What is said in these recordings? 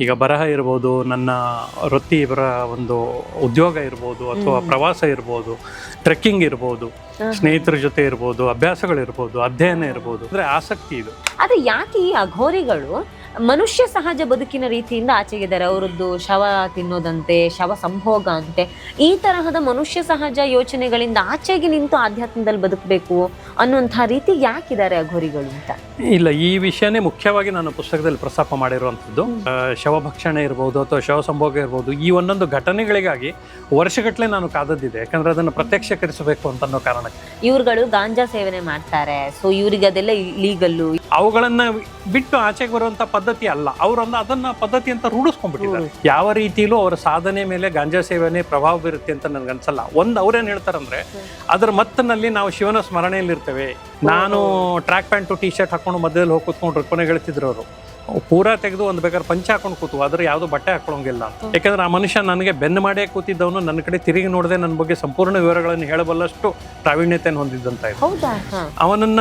ಈಗ ಬರಹ ಇರ್ಬೋದು, ನನ್ನ ವೃತ್ತಿಪರ ಒಂದು ಉದ್ಯೋಗ ಇರ್ಬೋದು, ಅಥವಾ ಪ್ರವಾಸ ಇರ್ಬೋದು, ಟ್ರೆಕ್ಕಿಂಗ್ ಇರ್ಬೋದು, ಸ್ನೇಹಿತರ ಜೊತೆ ಇರ್ಬೋದು, ಅಭ್ಯಾಸಗಳಿರ್ಬೋದು, ಅಧ್ಯಯನ ಇರ್ಬೋದು, ಅಂದ್ರೆ ಆಸಕ್ತಿ ಇದು. ಆದ್ರೆ ಯಾಕೆ ಈ ಅಘೋರಿಗಳು ಮನುಷ್ಯ ಸಹಜ ಬದುಕಿನ ರೀತಿಯಿಂದ ಆಚೆಗಿದ್ದಾರೆ? ಅವರದ್ದು ಶವ ತಿನ್ನೋದಂತೆ, ಶವ ಸಂಭೋಗ ಅಂತೆ, ಈ ತರಹದ ಮನುಷ್ಯ ಸಹಜ ಯೋಚನೆಗಳಿಂದ ಆಚೆಗೆ ನಿಂತು ಆಧ್ಯಾತ್ಮದಲ್ಲಿ ಬದುಕಬೇಕು ಅನ್ನುವಂತಹ ರೀತಿ ಯಾಕಿದ್ದಾರೆ ಅಘೋರಿಗಳು ಅಂತ? ಇಲ್ಲ, ಈ ವಿಷಯನೇ ಮುಖ್ಯವಾಗಿ ನಾನು ಪುಸ್ತಕದಲ್ಲಿ ಪ್ರಸ್ತಾಪ ಮಾಡಿರುವಂಥದ್ದು. ಶವಭಕ್ಷಣೆ ಇರ್ಬೋದು ಅಥವಾ ಶವ ಸಂಭೋಗ ಇರ್ಬೋದು, ಈ ಒಂದೊಂದು ಘಟನೆಗಳಿಗಾಗಿ ವರ್ಷಗಟ್ಟಲೆ ನಾನು ಕಾದದ್ದಿದೆ. ಯಾಕಂದ್ರೆ ಅದನ್ನು ಪ್ರತ್ಯಕ್ಷೀಕರಿಸಬೇಕು ಅಂತ ಅನ್ನೋ ಕಾರಣಕ್ಕೆ. ಇವ್ರುಗಳು ಗಾಂಜಾ ಸೇವನೆ ಮಾಡ್ತಾರೆ, ಸೊ ಇವ್ರಿಗೆ ಅದೆಲ್ಲ ಲೀಗಲ್ಲು. ಅವುಗಳನ್ನ ಬಿಟ್ಟು ಆಚೆಗೆ ಬರುವಂತ ಪದ್ಧತಿ ಅಲ್ಲ, ಅವರೊಂದು ಅದನ್ನ ಪದ್ಧತಿ ಅಂತ ರೂಢಿಸ್ಕೊಂಡ್ಬಿಟ್ಟಿದ್ದಾರೆ. ಯಾವ ರೀತಿಲೂ ಅವರ ಸಾಧನೆ ಮೇಲೆ ಗಾಂಜಾ ಸೇವನೆ ಪ್ರಭಾವ ಬೀರುತ್ತೆ ಅಂತ ನನ್ಗನ್ಸಲ್ಲ. ಅವ್ರೇನ್ ಹೇಳ್ತಾರಂದ್ರೆ, ಅದ್ರ ಮತ್ತಿನಲ್ಲಿ ನಾವು ಶಿವನ ಸ್ಮರಣೆಯಲ್ಲಿ ಇರ್ತೇವೆ. ನಾನು ಟ್ರ್ಯಾಕ್ ಪ್ಯಾಂಟು ಟೀ ಶರ್ಟ್ ಹಾಕೊಂಡು ಮಧ್ಯದಲ್ಲಿ ಹೋಗಿ ಕೂತ್ಕೊಂಡ್ರು ಕೊನೆಗೆ ಹೇಳ್ತಿದ್ರು ಅವರು, ಪೂರಾ ತೆಗೆದು ಒಂದು ಬೇಕಾದ್ರೆ ಪಂಚ ಹಾಕೊಂಡು ಕೂತು, ಆದ್ರೆ ಯಾವ್ದು ಬಟ್ಟೆ ಹಾಕೊಳ್ಳೋಂಗಿಲ್ಲ ಅಂತ. ಯಾಕಂದ್ರೆ ಆ ಮನುಷ್ಯ ನನಗೆ ಬೆನ್ನು ಮಾಡೇ ಕೂತಿದ್ದವನು ನನ್ನ ಕಡೆ ತಿರುಗಿ ನೋಡದೆ ನನ್ನ ಬಗ್ಗೆ ಸಂಪೂರ್ಣ ವಿವರಗಳನ್ನು ಹೇಳಬಲ್ಲಷ್ಟು ಪ್ರಾವೀಣ್ಯತೆಯನ್ನು ಹೊಂದಿದ್ದಂತ ಇದೆ. ಅವನನ್ನ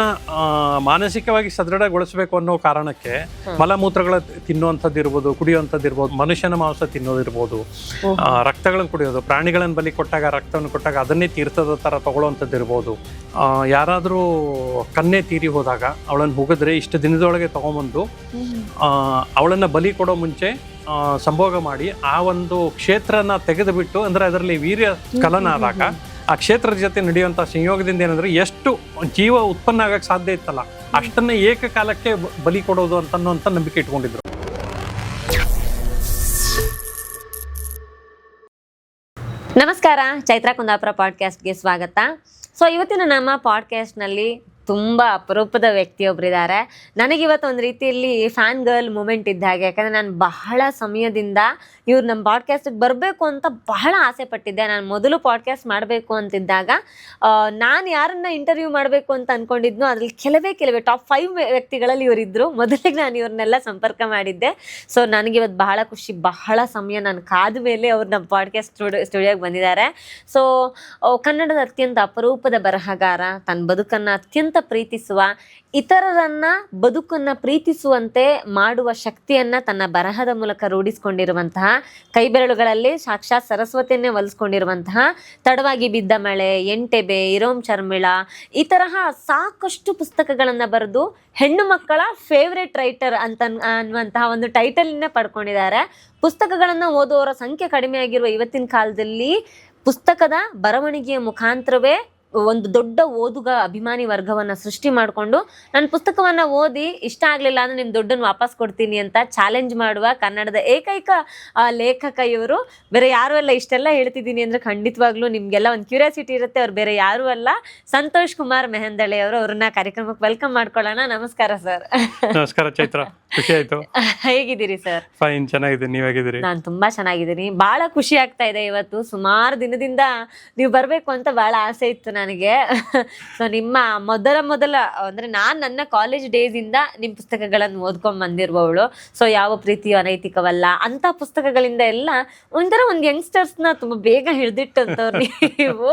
ಮಾನಸಿಕವಾಗಿ ಸದೃಢಗೊಳಿಸಬೇಕು ಅನ್ನೋ ಕಾರಣಕ್ಕೆ ಮಲಮೂತ್ರಗಳ ತಿನ್ನುವಂಥದ್ದು ಇರ್ಬೋದು, ಕುಡಿಯುವಂಥದ್ದು ಇರ್ಬೋದು, ಮನುಷ್ಯನ ಮಾಂಸ ತಿನ್ನೋದಿರ್ಬೋದು, ರಕ್ತಗಳನ್ನು ಕುಡಿಯೋದು, ಪ್ರಾಣಿಗಳನ್ನು ಬಲಿ ಕೊಟ್ಟಾಗ ರಕ್ತವನ್ನು ಕೊಟ್ಟಾಗ ಅದನ್ನೇ ತೀರ್ಥದ ತರ ತಗೊಳ್ಳೋವಂಥದ್ದು ಇರ್ಬೋದು. ಯಾರಾದರೂ ಕನ್ನೆ ತೀರಿ ಹೋದಾಗ ಅವಳನ್ನು ಹೋಗಿದ್ರೆ ಇಷ್ಟು ದಿನದೊಳಗೆ ತಗೊಂಬಂದು ಅವಳನ್ನ ಬಲಿ ಕೊಡೋ ಮುಂಚೆ ಸಂಭೋಗ ಮಾಡಿ ಆ ಒಂದು ಕ್ಷೇತ್ರನ ತೆಗೆದು ಬಿಟ್ಟು, ಅಂದ್ರೆ ಅದರಲ್ಲಿ ವೀರ್ಯ ಸ್ಖಲನ ಆದಾಗ ಆ ಕ್ಷೇತ್ರದ ಜೊತೆ ನಡೆಯುವಂಥ ಸಂಯೋಗದಿಂದ ಏನಂದ್ರೆ ಎಷ್ಟು ಜೀವ ಉತ್ಪನ್ನ ಆಗಕ್ಕೆ ಸಾಧ್ಯ ಇತ್ತಲ್ಲ ಅಷ್ಟನ್ನ ಏಕಕಾಲಕ್ಕೆ ಬಲಿ ಕೊಡೋದು ಅನ್ನೋಂಥ ನಂಬಿಕೆ ಇಟ್ಕೊಂಡಿದ್ರು. ನಮಸ್ಕಾರ, ಚೈತ್ರಾ ಕುಂದಾಪುರ ಪಾಡ್ಕಾಸ್ಟ್ಗೆ ಸ್ವಾಗತ. ಸೊ ಇವತ್ತಿನ ನಮ್ಮ ಪಾಡ್ಕಾಸ್ಟ್ನಲ್ಲಿ ತುಂಬ ಅಪರೂಪದ ವ್ಯಕ್ತಿಯೊಬ್ಬರಿದ್ದಾರೆ. ನನಗಿವತ್ತು ಒಂದು ರೀತಿಯಲ್ಲಿ ಫ್ಯಾನ್ ಗರ್ಲ್ ಮೂಮೆಂಟ್ ಇದ್ದ ಹಾಗೆ. ಯಾಕಂದರೆ ನಾನು ಬಹಳ ಸಮಯದಿಂದ ಇವ್ರು ನಮ್ಮ ಪಾಡ್ಕಾಸ್ಟಿಗೆ ಬರಬೇಕು ಅಂತ ಬಹಳ ಆಸೆ ಪಟ್ಟಿದ್ದೆ. ನಾನು ಮೊದಲು ಪಾಡ್ಕಾಸ್ಟ್ ಮಾಡಬೇಕು ಅಂತಿದ್ದಾಗ ನಾನು ಯಾರನ್ನ ಇಂಟರ್ವ್ಯೂ ಮಾಡಬೇಕು ಅಂತ ಅಂದ್ಕೊಂಡಿದ್ನೋ ಅದರಲ್ಲಿ ಕೆಲವೇ ಟಾಪ್ 5 ವ್ಯಕ್ತಿಗಳಲ್ಲಿ ಇವರಿದ್ದರು. ಮೊದಲಿಗೆ ನಾನು ಇವ್ರನ್ನೆಲ್ಲ ಸಂಪರ್ಕ ಮಾಡಿದ್ದೆ. ಸೊ ನನಗಿವತ್ತು ಬಹಳ ಖುಷಿ, ಬಹಳ ಸಮಯ ನಾನು ಕಾದ ಮೇಲೆ ಅವ್ರು ನಮ್ಮ ಪಾಡ್ಕಾಸ್ಟ್ ಸ್ಟುಡಿಯೋಗೆ ಬಂದಿದ್ದಾರೆ. ಸೊ ಕನ್ನಡದ ಅತ್ಯಂತ ಅಪರೂಪದ ಬರಹಗಾರ, ತನ್ನ ಬದುಕನ್ನು ಅತ್ಯಂತ ಪ್ರೀತಿಸುವ, ಇತರರನ್ನ ಬದುಕನ್ನ ಪ್ರೀತಿಸುವಂತೆ ಮಾಡುವ ಶಕ್ತಿಯನ್ನ ತನ್ನ ಬರಹದ ಮೂಲಕ ರೂಢಿಸಿಕೊಂಡಿರುವಂತಹ, ಕೈಬೆರಳುಗಳಲ್ಲಿ ಸಾಕ್ಷಾತ್ ಸರಸ್ವತಿಯನ್ನೇ ಒಲಿಸ್ಕೊಂಡಿರುವಂತಹ ತಡವಾಗಿ ಬಿದ್ದ ಮಳೆ, ಎಂಟೆಬೆ, ಇರೋಮ್ ಚರ್ಮಿಳ, ಈ ತರಹ ಸಾಕಷ್ಟು ಪುಸ್ತಕಗಳನ್ನ ಬರೆದು ಹೆಣ್ಣು ಮಕ್ಕಳ ಫೇವ್ರೆಟ್ ರೈಟರ್ ಅನ್ನುವಂತಹ ಒಂದು ಟೈಟಲ್ನ ಪಡ್ಕೊಂಡಿದ್ದಾರೆ. ಪುಸ್ತಕಗಳನ್ನ ಓದುವವರ ಸಂಖ್ಯೆ ಕಡಿಮೆ ಆಗಿರುವ ಇವತ್ತಿನ ಕಾಲದಲ್ಲಿ ಪುಸ್ತಕದ ಬರವಣಿಗೆಯ ಮುಖಾಂತರವೇ ಒಂದು ದೊಡ್ಡ ಓದುಗ ಅಭಿಮಾನಿ ವರ್ಗವನ್ನ ಸೃಷ್ಟಿ ಮಾಡಿಕೊಂಡು, ನನ್ನ ಪುಸ್ತಕವನ್ನ ಓದಿ ಇಷ್ಟ ಆಗ್ಲಿಲ್ಲ ಅಂದ್ರೆ ನಿಮ್ ದುಡ್ಡನ್ನು ವಾಪಸ್ ಕೊಡ್ತೀನಿ ಅಂತ ಚಾಲೆಂಜ್ ಮಾಡುವ ಕನ್ನಡದ ಏಕೈಕ ಲೇಖಕ ಇವರು. ಬೇರೆ ಯಾರು ಅಲ್ಲ. ಇಷ್ಟೆಲ್ಲ ಹೇಳ್ತಿದ್ದೀನಿ ಅಂದ್ರೆ ಖಂಡಿತವಾಗ್ಲೂ ನಿಮ್ಗೆಲ್ಲ ಒಂದು ಕ್ಯೂರಿಯಾಸಿಟಿ ಇರುತ್ತೆ, ಅವ್ರು ಬೇರೆ ಯಾರು ಅಲ್ಲ, ಸಂತೋಷ್ ಕುಮಾರ್ ಮೆಹಂದಳೆ ಅವರು. ಅವ್ರನ್ನ ಕಾರ್ಯಕ್ರಮಕ್ಕೆ ವೆಲ್ಕಮ್ ಮಾಡ್ಕೊಳ್ಳೋಣ. ನಮಸ್ಕಾರ ಸರ್. ನಮಸ್ಕಾರ ಚೈತ್ರ, ಖುಷಿ ಆಯ್ತು. ಹೇಗಿದ್ದೀರಿ ಸರ್? ಫೈನ್, ಚೆನ್ನಾಗಿದ್ದೀನಿ. ನೀವು ಹೇಗಿದ್ದೀರಿ? ನಾನು ತುಂಬಾ ಚೆನ್ನಾಗಿದ್ದೀನಿ. ಬಹಳ ಖುಷಿ ಆಗ್ತಾ ಇದೆ. ಇವತ್ತು ಸುಮಾರು ದಿನದಿಂದ ನೀವು ಬರ್ಬೇಕು ಅಂತ ಬಹಳ ಆಸೆ ಇತ್ತು ನನಗೆ. ಸೊ ನಿಮ್ಮ ಮೊದಲ ಅಂದ್ರೆ ನನ್ನ ಕಾಲೇಜ್ ಡೇಸ್ ಇಂದ ನಿಮ್ ಪುಸ್ತಕಗಳನ್ನು ಓದ್ಕೊಂಡ್ ಬಂದಿರುವವಳು. ಸೊ ಯಾವ ಪ್ರೀತಿಯು ಅನೈತಿಕವಲ್ಲ ಅಂತ ಪುಸ್ತಕಗಳಿಂದ ಎಲ್ಲ ಒಂಥರ ಒಂದು ಯಂಗ್ಸ್ಟರ್ಸ್ ನ ತುಂಬಾ ಬೇಗ ಹಿಡ್ದಿಟ್ಟಂತವ್ರು ನೀವು.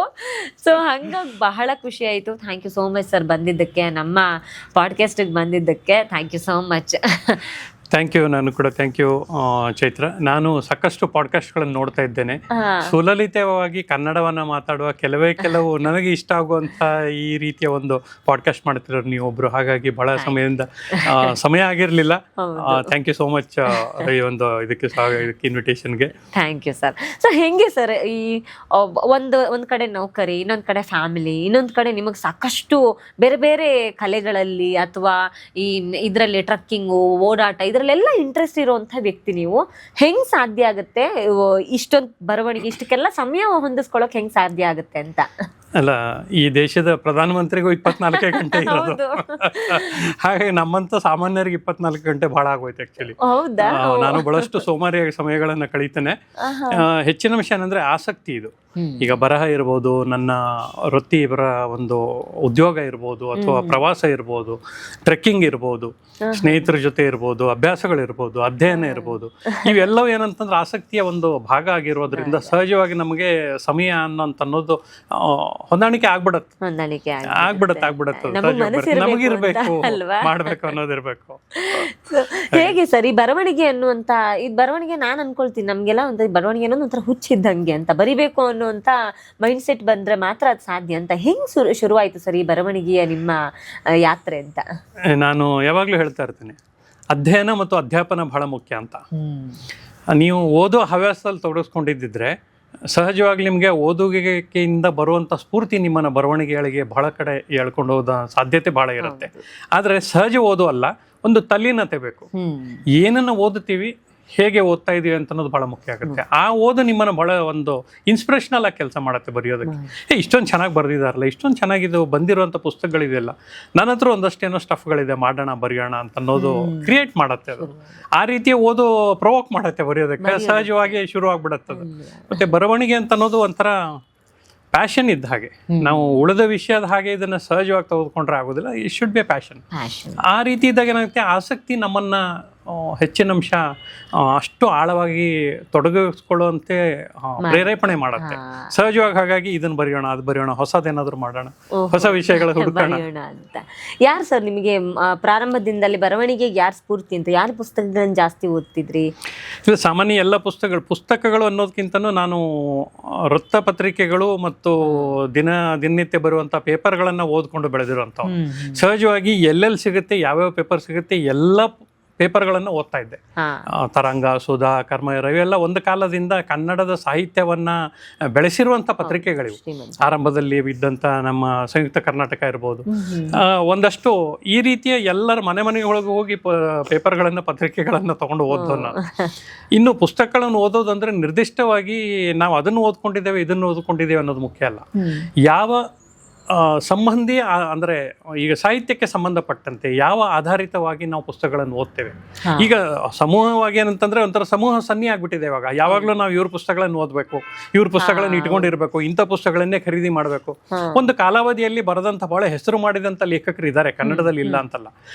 ಸೊ ಹಂಗಾಗಿ ಬಹಳ ಖುಷಿ ಆಯ್ತು. Thank you so much sir ಬಂದಿದ್ದಕ್ಕೆ, ನಮ್ಮ ಪಾಡ್ಕಾಸ್ಟ್ಗೆ ಬಂದಿದ್ದಕ್ಕೆ. Thank you so much. Thank you. ನಾನು ಕೂಡ ಥ್ಯಾಂಕ್ ಯು ಚೈತ್ರ. ನಾನು ಸಾಕಷ್ಟು ಪಾಡ್ಕಾಸ್ಟ್ಗಳನ್ನು ನೋಡ್ತಾ ಇದ್ದೇನೆ. ಸುಲಲಿತವಾಗಿ ಕನ್ನಡವನ್ನ ಮಾತಾಡುವ ಕೆಲವು ನನಗೆ ಇಷ್ಟ ಆಗುವಂತ ಈ ರೀತಿಯ ಒಂದು ಪಾಡ್ಕಾಸ್ಟ್ ಮಾಡ್ತಿರೋರು ನೀವು ಒಬ್ರು. ಹಾಗಾಗಿ ಬಹಳ ಸಮಯದಿಂದ ಸಮಯ ಆಗಿರ್ಲಿಲ್ಲ. ಥ್ಯಾಂಕ್ ಯು ಸೋ ಮಚ್ ಈ ಒಂದು ಇದಕ್ಕೆ ಇನ್ವಿಟೇಷನ್ಗೆ. Thank you sir. ಸೊ ಹೆಂಗೆ ಸರ್ ಈ ಒಂದ್ ಕಡೆ ನೌಕರಿ, ಇನ್ನೊಂದ್ ಕಡೆ ಫ್ಯಾಮಿಲಿ, ಇನ್ನೊಂದ್ ಕಡೆ ನಿಮಗೆ ಸಾಕಷ್ಟು ಬೇರೆ ಬೇರೆ ಕಲೆಗಳಲ್ಲಿ ಅಥವಾ ಈ ಇದರಲ್ಲಿ ಟ್ರಕ್ಕಿಂಗು, ಓಡಾಟ, ಇದರಲ್ಲೆಲ್ಲ ಇಂಟ್ರೆಸ್ಟ್ ಇರುವಂಥ ವ್ಯಕ್ತಿ ನೀವು. ಹೆಂಗ್ ಸಾಧ್ಯ ಆಗುತ್ತೆ ಇಷ್ಟೊಂದು ಬರವಣಿಗೆ, ಇಷ್ಟಕ್ಕೆಲ್ಲ ಸಮಯ ಹೊಂದಿಸ್ಕೊಳ್ಳೋಕೆ ಹೆಂಗ್ ಸಾಧ್ಯ ಆಗುತ್ತೆ ಅಂತ? ಅಲ್ಲ, ಈ ದೇಶದ ಪ್ರಧಾನಮಂತ್ರಿಗೂ 24 ಗಂಟೆ ಇರೋದು. ಹಾಗಾಗಿ ನಮ್ಮಂತ ಸಾಮಾನ್ಯರಿಗೆ 24 ಗಂಟೆ ಬಹಳ ಆಗೋಯ್ತು ಆಕ್ಚುಲಿ. ನಾನು ಬಹಳಷ್ಟು ಸೋಮಾರಿಯಾಗಿ ಸಮಯಗಳನ್ನ ಕಳೀತೇನೆ. ಹೆಚ್ಚಿನ ವಿಷಯ ಏನಂದ್ರೆ ಆಸಕ್ತಿ ಇದು. ಈಗ ಬರಹ ಇರ್ಬೋದು, ನನ್ನ ವೃತ್ತಿಪರ ಒಂದು ಉದ್ಯೋಗ ಇರ್ಬೋದು, ಅಥವಾ ಪ್ರವಾಸ ಇರ್ಬೋದು, ಟ್ರೆಕ್ಕಿಂಗ್ ಇರ್ಬೋದು, ಸ್ನೇಹಿತರ ಜೊತೆ ಇರ್ಬೋದು, ಅಭ್ಯಾಸಗಳಿರ್ಬೋದು, ಅಧ್ಯಯನ ಇರ್ಬೋದು, ಇವೆಲ್ಲವೂ ಏನಂತಂದ್ರೆ ಆಸಕ್ತಿಯ ಒಂದು ಭಾಗ ಆಗಿರೋದ್ರಿಂದ ಸಹಜವಾಗಿ ನಮಗೆ ಸಮಯ ಅನ್ನೋದು ಹೊಂದಾಣಿಕೆ ಆಗ್ಬಿಡತ್ತೆ ಹೊಂದಾಣಿಕೆ ಆಗ್ಬಿಡತ್ತೆ ನಮಗ್ ಮನಸ್ಸಿರ್ಬೇಕು ನಮಗಿರ್ಬೇಕು ಅಂತ ಅಲ್ವಾ? ಮಾಡ್ಬೇಕು ಅನ್ನೋದಿರ್ಬೇಕು. So, ಹೇಗೆ ಸರ್ ಈ ಬರವಣಿಗೆ ಅನ್ನುವಂತ ಈ ಬರವಣಿಗೆ ನಾನ್ ಅನ್ಕೊಳ್ತೀನಿ ನಮ್ಗೆಲ್ಲ ಒಂದು ಬರವಣಿಗೆ ಅನ್ನೋದು ಒಂಥರ ಹುಚ್ಚಿದ್ದಂಗೆ ಅಂತ, ಬರಿಬೇಕು ಅನ್ನುವಂತ ಮೈಂಡ್ ಸೆಟ್ ಬಂದ್ರೆ ಮಾತ್ರ ಅದು ಸಾಧ್ಯ ಅಂತ. ಹೆಂಗ್ ಶುರುವಾಯ್ತು ಸರ್ ಈ ಬರವಣಿಗೆಯ ನಿಮ್ಮ ಯಾತ್ರೆ ಅಂತ? ನಾನು ಯಾವಾಗ್ಲೂ ಹೇಳ್ತಾ ಇರ್ತೀನಿ, ಅಧ್ಯಯನ ಮತ್ತು ಅಧ್ಯಾಪನ ಬಹಳ ಮುಖ್ಯ ಅಂತ. ನೀವು ಓದೋ ಹವ್ಯಾಸದಲ್ಲಿ ತೊಡಗಿಸ್ಕೊಂಡಿದ್ದಿದ್ರೆ ಸಹಜವಾಗಿ ನಿಮಗೆ ಓದುವಿಕೆಯಿಂದ ಬರುವಂಥ ಸ್ಫೂರ್ತಿ ನಿಮ್ಮನ್ನು ಬರವಣಿಗೆಗಳಿಗೆ ಬಹಳ ಕಡೆ ಎಳ್ಕೊಂಡು ಹೋದ ಸಾಧ್ಯತೆ ಬಹಳ ಇರುತ್ತೆ. ಆದರೆ ಸಹಜ ಓದು ಅಲ್ಲ, ಒಂದು ತಲ್ಲೀನತೆ ಬೇಕು. ಏನನ್ನು ಓದುತ್ತೀವಿ, ಹೇಗೆ ಓದ್ತಾ ಇದೀವಿ ಅಂತ ಅನ್ನೋದು ಬಹಳ ಮುಖ್ಯ ಆಗುತ್ತೆ. ಆ ಓದು ನಿಮ್ಮನ್ನು ಬಹಳ ಒಂದು ಇನ್ಸ್ಪಿರೇಷನಲ್ ಆಗಿ ಕೆಲಸ ಮಾಡುತ್ತೆ ಬರೆಯೋದಕ್ಕೆ. ಇಷ್ಟೊಂದು ಚೆನ್ನಾಗಿ ಬರೆದಿದ್ದಾರಲ್ಲ, ಇಷ್ಟೊಂದು ಚೆನ್ನಾಗಿದ್ದು ಬಂದಿರುವಂಥ ಪುಸ್ತಕಗಳಿದೆಯಲ್ಲ, ನನ್ನ ಹತ್ರ ಒಂದಷ್ಟೇನೋ ಸ್ಟಫ್ಗಳಿದೆ, ಮಾಡೋಣ ಬರೆಯೋಣ ಅಂತ ಅನ್ನೋದು ಕ್ರಿಯೇಟ್ ಮಾಡುತ್ತೆ. ಅದು ಆ ರೀತಿಯ ಓದು ಪ್ರೊವೋಕ್ ಮಾಡುತ್ತೆ ಬರೆಯೋದಕ್ಕೆ, ಸಹಜವಾಗಿ ಶುರು ಆಗ್ಬಿಡತ್ತದು. ಮತ್ತೆ ಬರವಣಿಗೆ ಅಂತ ಅನ್ನೋದು ಒಂಥರ ಪ್ಯಾಷನ್ ಇದ್ದ ಹಾಗೆ. ನಾವು ಉಳಿದ ವಿಷಯದ ಹಾಗೆ ಇದನ್ನ ಸಹಜವಾಗಿ ತೆಗೆದುಕೊಂಡ್ರೆ ಆಗೋದಿಲ್ಲ. It should be A passion. ಆ ರೀತಿ ಇದ್ದಾಗ ಏನಾಗುತ್ತೆ, ಆಸಕ್ತಿ ನಮ್ಮನ್ನ ಹೆಚ್ಚಿನ ಅಂಶ ಅಷ್ಟು ಆಳವಾಗಿ ತೊಡಗಿಸ್ಕೊಳ್ಳುವಂತೆ ಪ್ರೇರೇಪಣೆ ಮಾಡುತ್ತೆ ಸಹಜವಾಗಿ. ಹಾಗಾಗಿ ಇದನ್ನ ಬರೆಯೋಣ, ಅದು ಬರೆಯೋಣ, ಹೊಸದೇನಾದ್ರೂ ಮಾಡೋಣ, ಹೊಸ ವಿಷಯಗಳ ಹುಡುಕೋಣ ಅಂತ. ಯಾರು ಸರ್ ನಿಮಗೆ ಪ್ರಾರಂಭದಿಂದಲೇ ಬರವಣಿಗೆಗೆ ಯಾರು ಸ್ಫೂರ್ತಿ ಅಂತ? ಯಾರು ಪುಸ್ತಕಗಳನ್ನ ಜಾಸ್ತಿ ಓದ್ತಿದ್ರಿ? ಇದು ಸಾಮಾನ್ಯ ಎಲ್ಲ ಪುಸ್ತಕಗಳು ಅನ್ನೋದಕ್ಕಿಂತನೂ ನಾನು ವೃತ್ತಪತ್ರಿಕೆಗಳು ಮತ್ತು ದಿನನಿತ್ಯ ಬರುವಂಥ ಪೇಪರ್ಗಳನ್ನು ಓದ್ಕೊಂಡು ಬೆಳೆದಿರುವಂಥವು. ಸಹಜವಾಗಿ ಎಲ್ಲೆಲ್ಲಿ ಸಿಗುತ್ತೆ, ಯಾವ್ಯಾವ ಪೇಪರ್ ಸಿಗುತ್ತೆ, ಎಲ್ಲ ಪೇಪರ್ಗಳನ್ನು ಓದ್ತಾ ಇದ್ದೆ. ತರಂಗ, ಸುಧಾ, ಕರ್ಮಯೋರ ಇವೆಲ್ಲ ಒಂದು ಕಾಲದಿಂದ ಕನ್ನಡದ ಸಾಹಿತ್ಯವನ್ನ ಬೆಳೆಸಿರುವಂಥ ಪತ್ರಿಕೆಗಳಿವು. ಆರಂಭದಲ್ಲಿ ಇದ್ದಂಥ ನಮ್ಮ ಸಂಯುಕ್ತ ಕರ್ನಾಟಕ ಇರ್ಬೋದು, ಒಂದಷ್ಟು ಈ ರೀತಿಯ ಎಲ್ಲರ ಮನೆಯೊಳಗೆ ಹೋಗಿ ಪೇಪರ್ಗಳನ್ನು, ಪತ್ರಿಕೆಗಳನ್ನು ತಗೊಂಡು ಓದೋದು ನಾನು. ಇನ್ನು ಪುಸ್ತಕಗಳನ್ನು ಓದೋದಂದ್ರೆ ನಿರ್ದಿಷ್ಟವಾಗಿ ನಾವು ಅದನ್ನು ಓದ್ಕೊಂಡಿದ್ದೇವೆ, ಇದನ್ನು ಓದ್ಕೊಂಡಿದ್ದೇವೆ ಅನ್ನೋದು ಮುಖ್ಯ ಅಲ್ಲ. ಯಾವ ಸಂಬಂಧಿ ಅಂದರೆ ಈಗ ಸಾಹಿತ್ಯಕ್ಕೆ ಸಂಬಂಧಪಟ್ಟಂತೆ ಯಾವ ಆಧಾರಿತವಾಗಿ ನಾವು ಪುಸ್ತಕಗಳನ್ನು ಓದ್ತೇವೆ. ಈಗ ಸಮೂಹವಾಗಿ ಏನಂತಂದ್ರೆ ಒಂಥರ ಸಮೂಹ ಸನ್ನಿ ಆಗ್ಬಿಟ್ಟಿದೆ ಇವಾಗ. ಯಾವಾಗಲೂ ನಾವು ಇವ್ರ ಪುಸ್ತಕಗಳನ್ನು ಓದಬೇಕು, ಇವ್ರ ಪುಸ್ತಕಗಳನ್ನು ಇಟ್ಕೊಂಡಿರ್ಬೇಕು, ಇಂಥ ಪುಸ್ತಕಗಳನ್ನೇ ಖರೀದಿ ಮಾಡಬೇಕು. ಒಂದು ಕಾಲಾವಧಿಯಲ್ಲಿ ಬರೆದಂಥ ಬಹಳ ಹೆಸರು ಮಾಡಿದಂಥ ಲೇಖಕರು ಇದ್ದಾರೆ, ಕನ್ನಡದಲ್ಲಿ ಇಲ್ಲ ಅಂತಲ್ಲ.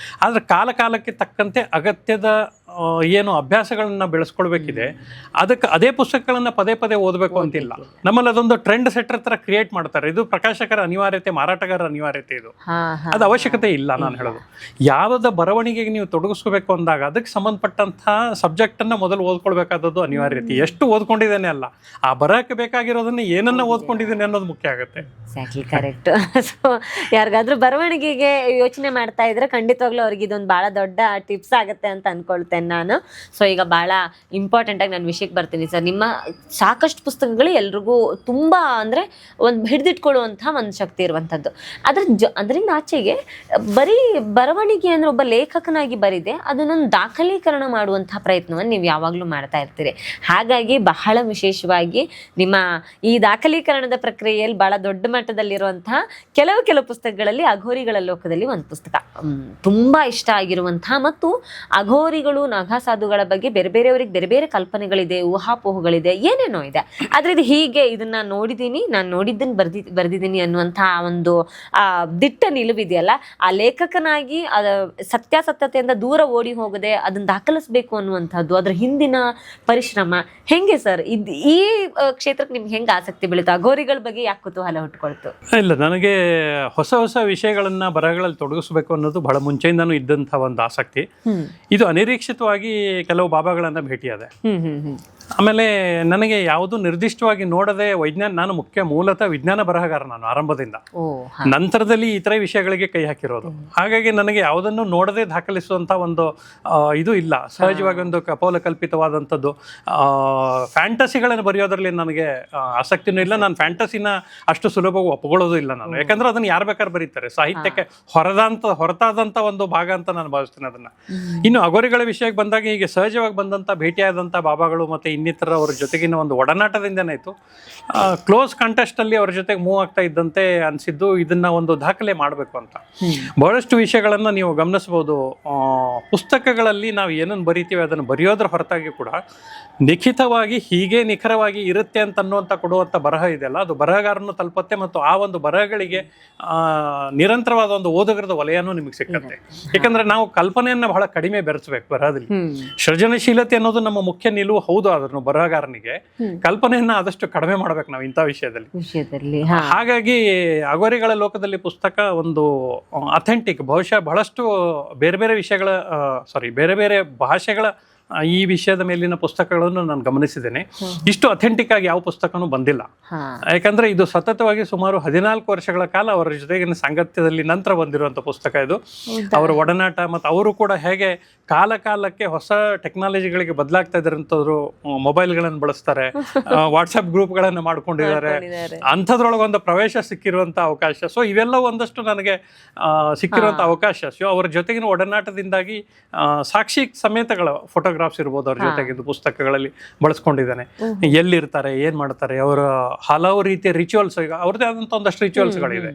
ಆದರೆ ಕಾಲಕ್ಕೆ ತಕ್ಕಂತೆ ಅಗತ್ಯದ ಏನು ಅಭ್ಯಾಸಗಳನ್ನ ಬೆಳೆಸ್ಕೊಳ್ಬೇಕಿದೆ, ಅದಕ್ಕೆ ಅದೇ ಪುಸ್ತಕಗಳನ್ನ ಪದೇ ಪದೇ ಓದಬೇಕು ಅಂತಿಲ್ಲ. ನಮ್ಮಲ್ಲಿ ಅದೊಂದು ಟ್ರೆಂಡ್ ಸೆಟ್ಟರ್ ತರ ಕ್ರಿಯೇಟ್ ಮಾಡ್ತಾರೆ. ಇದು ಪ್ರಕಾಶಕರ ಅನಿವಾರ್ಯತೆ, ಮಾರಾಟಗಾರರ ಅನಿವಾರ್ಯತೆ. ಇದು ಅದು ಅವಶ್ಯಕತೆ ಇಲ್ಲ. ನಾನು ಹೇಳೋದು, ಯಾವ್ದ ಬರವಣಿಗೆಗೆ ನೀವು ತೊಡಗಿಸ್ಕೋಬೇಕು ಅಂದಾಗ ಅದಕ್ಕೆ ಸಂಬಂಧಪಟ್ಟಂತಹ ಸಬ್ಜೆಕ್ಟ್ ಅನ್ನ ಮೊದಲು ಓದ್ಕೊಳ್ಬೇಕಾದದ್ದು ಅನಿವಾರ್ಯತೆ. ಎಷ್ಟು ಓದ್ಕೊಂಡಿದ್ದೇನೆ ಅಲ್ಲ, ಆ ಬರಕ್ಕೆ ಬೇಕಾಗಿರೋದನ್ನ ಏನನ್ನ ಓದ್ಕೊಂಡಿದ್ದೇನೆ ಅನ್ನೋದು ಮುಖ್ಯ ಆಗುತ್ತೆ. ಕರೆಕ್ಟ್. ಸೊ ಯಾರಿಗಾದ್ರೂ ಬರವಣಿಗೆಗೆ ಯೋಚನೆ ಮಾಡ್ತಾ ಇದ್ರೆ ಖಂಡಿತವಾಗ್ಲೂ ಅವ್ರಿಗೆ ಇದೊಂದು ಬಹಳ ದೊಡ್ಡ ಟಿಪ್ಸ್ ಆಗುತ್ತೆ ಅಂತ ಅನ್ಕೊಳ್ತೇನೆ ನಾನು. ಸೊ ಈಗ ಬಹಳ ಇಂಪಾರ್ಟೆಂಟ್ ಆಗಿ ನಾನು ವಿಷಯಕ್ಕೆ ಬರ್ತೀನಿ ಸರ್. ನಿಮ್ಮ ಸಾಕಷ್ಟು ಪುಸ್ತಕಗಳು ಎಲ್ರಿಗೂ ತುಂಬಾ ಅಂದ್ರೆ ಒಂದು ಹಿಡಿದಿಟ್ಕೊಳ್ಳುವಂತಹ ಒಂದು ಶಕ್ತಿ ಇರುವಂತದ್ದು. ಅದರಿಂದ ಆಚೆಗೆ ಬರೀ ಬರವಣಿಗೆ ಅಂದ್ರೆ ಒಬ್ಬ ಲೇಖಕನಾಗಿ ಬರಿದೆ ಅದನ್ನೊಂದು ದಾಖಲೀಕರಣ ಮಾಡುವಂತಹ ಪ್ರಯತ್ನವನ್ನು ನೀವು ಯಾವಾಗ್ಲೂ ಮಾಡ್ತಾ ಇರ್ತೀರಿ. ಹಾಗಾಗಿ ಬಹಳ ವಿಶೇಷವಾಗಿ ನಿಮ್ಮ ಈ ದಾಖಲೀಕರಣದ ಪ್ರಕ್ರಿಯೆಯಲ್ಲಿ ಬಹಳ ದೊಡ್ಡ ಮಟ್ಟದಲ್ಲಿರುವಂತಹ ಕೆಲವು ಪುಸ್ತಕಗಳಲ್ಲಿ ಅಘೋರಿಗಳ ಲೋಕದಲ್ಲಿ ಒಂದು ಪುಸ್ತಕ ತುಂಬಾ ಇಷ್ಟ ಆಗಿರುವಂತಹ, ಮತ್ತು ಅಘೋರಿಗಳು, ನಾಗಾಸಾಧುಗಳ ಬಗ್ಗೆ ಬೇರೆ ಬೇರೆಯವರಿಗೆ ಬೇರೆ ಬೇರೆ ಕಲ್ಪನೆಗಳಿದೆ, ಊಹಾಪೋಹಗಳಿದೆ, ಏನೇನೋ ಇದೆ. ಆದ್ರೆ ಇದು ಹೀಗೆ, ಇದನ್ನ ನೋಡಿದೀನಿ, ನಾನು ನೋಡಿದ್ದನ್ನು ಬರ್ದಿದ್ದೀನಿ ಅನ್ನುವಂತಹ ಒಂದು ದಿಟ್ಟ ನಿಲುವಿದೆಯಲ್ಲ, ಆ ಲೇಖಕನಾಗಿ ಸತ್ಯಾಸತ್ಯತೆಯಿಂದ ದೂರ ಓಡಿ ಹೋಗದೆ ಅದನ್ನ ದಾಖಲಿಸಬೇಕು ಅನ್ನುವಂಥದ್ದು, ಅದ್ರ ಹಿಂದಿನ ಪರಿಶ್ರಮ ಹೆಂಗೆ ಸರ್? ಈ ಕ್ಷೇತ್ರಕ್ಕೆ ನಿಮ್ಗೆ ಹೆಂಗೆ ಆಸಕ್ತಿ ಬೆಳೀತು? ಅಘೋರಿಗಳ ಬಗ್ಗೆ ಯಾಕೆ ಕುತೂಹಲ ಹುಟ್ಕೊಳ್ತು? ಇಲ್ಲ, ನನಗೆ ಹೊಸ ವಿಷಯಗಳನ್ನ ಬರಹಗಳಲ್ಲಿ ತೊಡಗಿಸ್ಬೇಕು ಅನ್ನೋದು ಬಹಳ ಮುಂಚೆಯಿಂದಾನು ಇದ್ದಂಥ ಒಂದು ಆಸಕ್ತಿ. ಇದು ಅನಿರೀಕ್ಷಿತವಾಗಿ ಕೆಲವು ಬಾಬಾಗಳನ್ನ ಭೇಟಿಯಾದೆ. ಆಮೇಲೆ ನನಗೆ ಯಾವುದು ನಿರ್ದಿಷ್ಟವಾಗಿ ನೋಡದೆ ನಾನು ಮೂಲತಃ ವಿಜ್ಞಾನ ಬರಹಗಾರ ನಾನು ಆರಂಭದಿಂದ. ನಂತರದಲ್ಲಿ ಇತರ ವಿಷಯಗಳಿಗೆ ಕೈ ಹಾಕಿರೋದು. ಹಾಗಾಗಿ ನನಗೆ ಯಾವುದನ್ನು ನೋಡದೆ ದಾಖಲಿಸುವಂತ ಒಂದು ಇದು ಇಲ್ಲ. ಸಹಜವಾಗಿ ಒಂದು ಕಪೋಲ ಕಲ್ಪಿತವಾದಂಥದ್ದು ಫ್ಯಾಂಟಸಿಗಳನ್ನು ಬರೆಯೋದ್ರಲ್ಲಿ ನನಗೆ ಆಸಕ್ತಿನೂ ಇಲ್ಲ. ನಾನು ಫ್ಯಾಂಟಸಿನ ಅಷ್ಟು ಸುಲಭವಾಗಿ ಒಪ್ಕೊಳ್ಳೋದು ಇಲ್ಲ ನಾನು. ಯಾಕಂದ್ರೆ ಅದನ್ನ ಯಾರು ಬೇಕಾದ್ರೆ ಬರೀತಾರೆ. ಸಾಹಿತ್ಯಕ್ಕೆ ಹೊರತಾದಂಥ ಒಂದು ಭಾಗ ಅಂತ ನಾನು ಭಾವಿಸ್ತೀನಿ ಅದನ್ನ. ಇನ್ನು ಅಘೋರಿಗಳ ವಿಷಯಕ್ಕೆ ಬಂದಾಗ ಹೀಗೆ ಸಹಜವಾಗಿ ಬಂದಂಥ ಭೇಟಿಯಾದಂಥ ಬಾಬಾಗಳು ಮತ್ತೆ ಇನ್ನಿತರ ಅವ್ರ ಜೊತೆಗಿನ ಒಂದು ಒಡನಾಟದಿಂದನೇ ಇತ್ತು. ಕ್ಲೋಸ್ ಕಾಂಟೆಸ್ಟ್ ಅಲ್ಲಿ ಅವ್ರ ಜೊತೆಗೆ ಮೂವ್ ಆಗ್ತಾ ಇದ್ದಂತೆ ಅನ್ಸಿದ್ದು ಇದನ್ನ ಒಂದು ದಾಖಲೆ ಮಾಡಬೇಕು ಅಂತ. ಬಹಳಷ್ಟು ವಿಷಯಗಳನ್ನ ನೀವು ಗಮನಿಸಬಹುದು. ಪುಸ್ತಕಗಳಲ್ಲಿ ನಾವು ಏನನ್ನು ಬರಿತೀವಿ ಅದನ್ನು ಬರೆಯೋದ್ರ ಹೊರತಾಗಿ ಕೂಡ ಲಿಖಿತವಾಗಿ ಹೀಗೆ ನಿಖರವಾಗಿ ಇರುತ್ತೆ ಅಂತ ಅನ್ನುವಂಥ ಕೊಡುವಂಥ ಬರಹ ಇದೆಯಲ್ಲ, ಅದು ಬರಹಗಾರನ್ನು ತಲುಪತ್ತೆ ಮತ್ತು ಆ ಒಂದು ಬರಹಗಳಿಗೆ ನಿರಂತರವಾದ ಒಂದು ಓದುಗರದ ವಲಯನೂ ನಿಮಗೆ ಸಿಕ್ಕತ್ತೆ. ಯಾಕಂದ್ರೆ ನಾವು ಕಲ್ಪನೆಯನ್ನ ಬಹಳ ಕಡಿಮೆ ಬೆರೆಸಬೇಕು ಬರಹದಲ್ಲಿ. ಬರೋದಿಲ್ಲ. ಸೃಜನಶೀಲತೆ ಅನ್ನೋದು ನಮ್ಮ ಮುಖ್ಯ ನಿಲುವು ಹೌದು, ಆದ್ರೂ ಬರಹಗಾರನಿಗೆ ಕಲ್ಪನೆಯನ್ನ ಆದಷ್ಟು ಕಡಿಮೆ ಮಾಡ್ಬೇಕು ನಾವು ಇಂಥ ವಿಷಯದಲ್ಲಿ. ಹಾಗಾಗಿ ಅಗೋರಿಗಳ ಲೋಕದಲ್ಲಿ ಪುಸ್ತಕ ಒಂದು ಅಥೆಂಟಿಕ್, ಬಹುಶಃ ಬಹಳಷ್ಟು ಬೇರೆ ಬೇರೆ ವಿಷಯಗಳ ಬೇರೆ ಬೇರೆ ಭಾಷೆಗಳ ಈ ವಿಷಯದ ಮೇಲಿನ ಪುಸ್ತಕಗಳನ್ನು ನಾನು ಗಮನಿಸಿದ್ದೇನೆ. ಇಷ್ಟು ಅಥೆಂಟಿಕ್ ಆಗಿ ಯಾವ ಪುಸ್ತಕನೂ ಬಂದಿಲ್ಲ. ಯಾಕಂದ್ರೆ ಇದು ಸತತವಾಗಿ ಸುಮಾರು 14 ವರ್ಷಗಳ ಕಾಲ ಅವರ ಜೊತೆಗಿನ ಸಾಂಗತ್ಯದಲ್ಲಿ ನಂತರ ಬಂದಿರುವಂತ ಪುಸ್ತಕ ಇದು. ಅವರ ಒಡನಾಟ ಮತ್ತು ಅವರು ಕೂಡ ಹೇಗೆ ಕಾಲ ಕಾಲಕ್ಕೆ ಹೊಸ ಟೆಕ್ನಾಲಜಿಗಳಿಗೆ ಬದಲಾಗ್ತಾ ಇದ್ರಂತವ್ರು ಮೊಬೈಲ್ಗಳನ್ನು ಬಳಸ್ತಾರೆ, ವಾಟ್ಸ್ಆಪ್ ಗ್ರೂಪ್ಗಳನ್ನು ಮಾಡ್ಕೊಂಡಿದ್ದಾರೆ, ಅಂಥದ್ರೊಳಗೆ ಒಂದು ಪ್ರವೇಶ ಸಿಕ್ಕಿರುವಂತ ಅವಕಾಶ. ಸೊ ಇವೆಲ್ಲ ಒಂದಷ್ಟು ನನಗೆ ಸಿಕ್ಕಿರುವಂತ ಅವಕಾಶ. ಸೊ ಅವರ ಜೊತೆಗಿನ ಒಡನಾಟದಿಂದಾಗಿ ಸಾಕ್ಷಿ ಸಮೇತಗಳ ಫೋಟೋಗ್ರಾಫ್ಸ್ ಇರ್ಬೋದು ಅವ್ರ ಜೊತೆಗಿದ್ದು ಪುಸ್ತಕಗಳಲ್ಲಿ ಬಳಸ್ಕೊಂಡಿದ್ದಾನೆ. ಎಲ್ಲಿರ್ತಾರೆ, ಏನ್ ಮಾಡ್ತಾರೆ, ಅವರ ಹಲವು ರೀತಿಯ ರಿಚುವಲ್ಸ್, ಅವ್ರದ್ದೇ ಆದಂತ ಒಂದಷ್ಟು ರಿಚುವಲ್ಸ್ಗಳಿದೆ.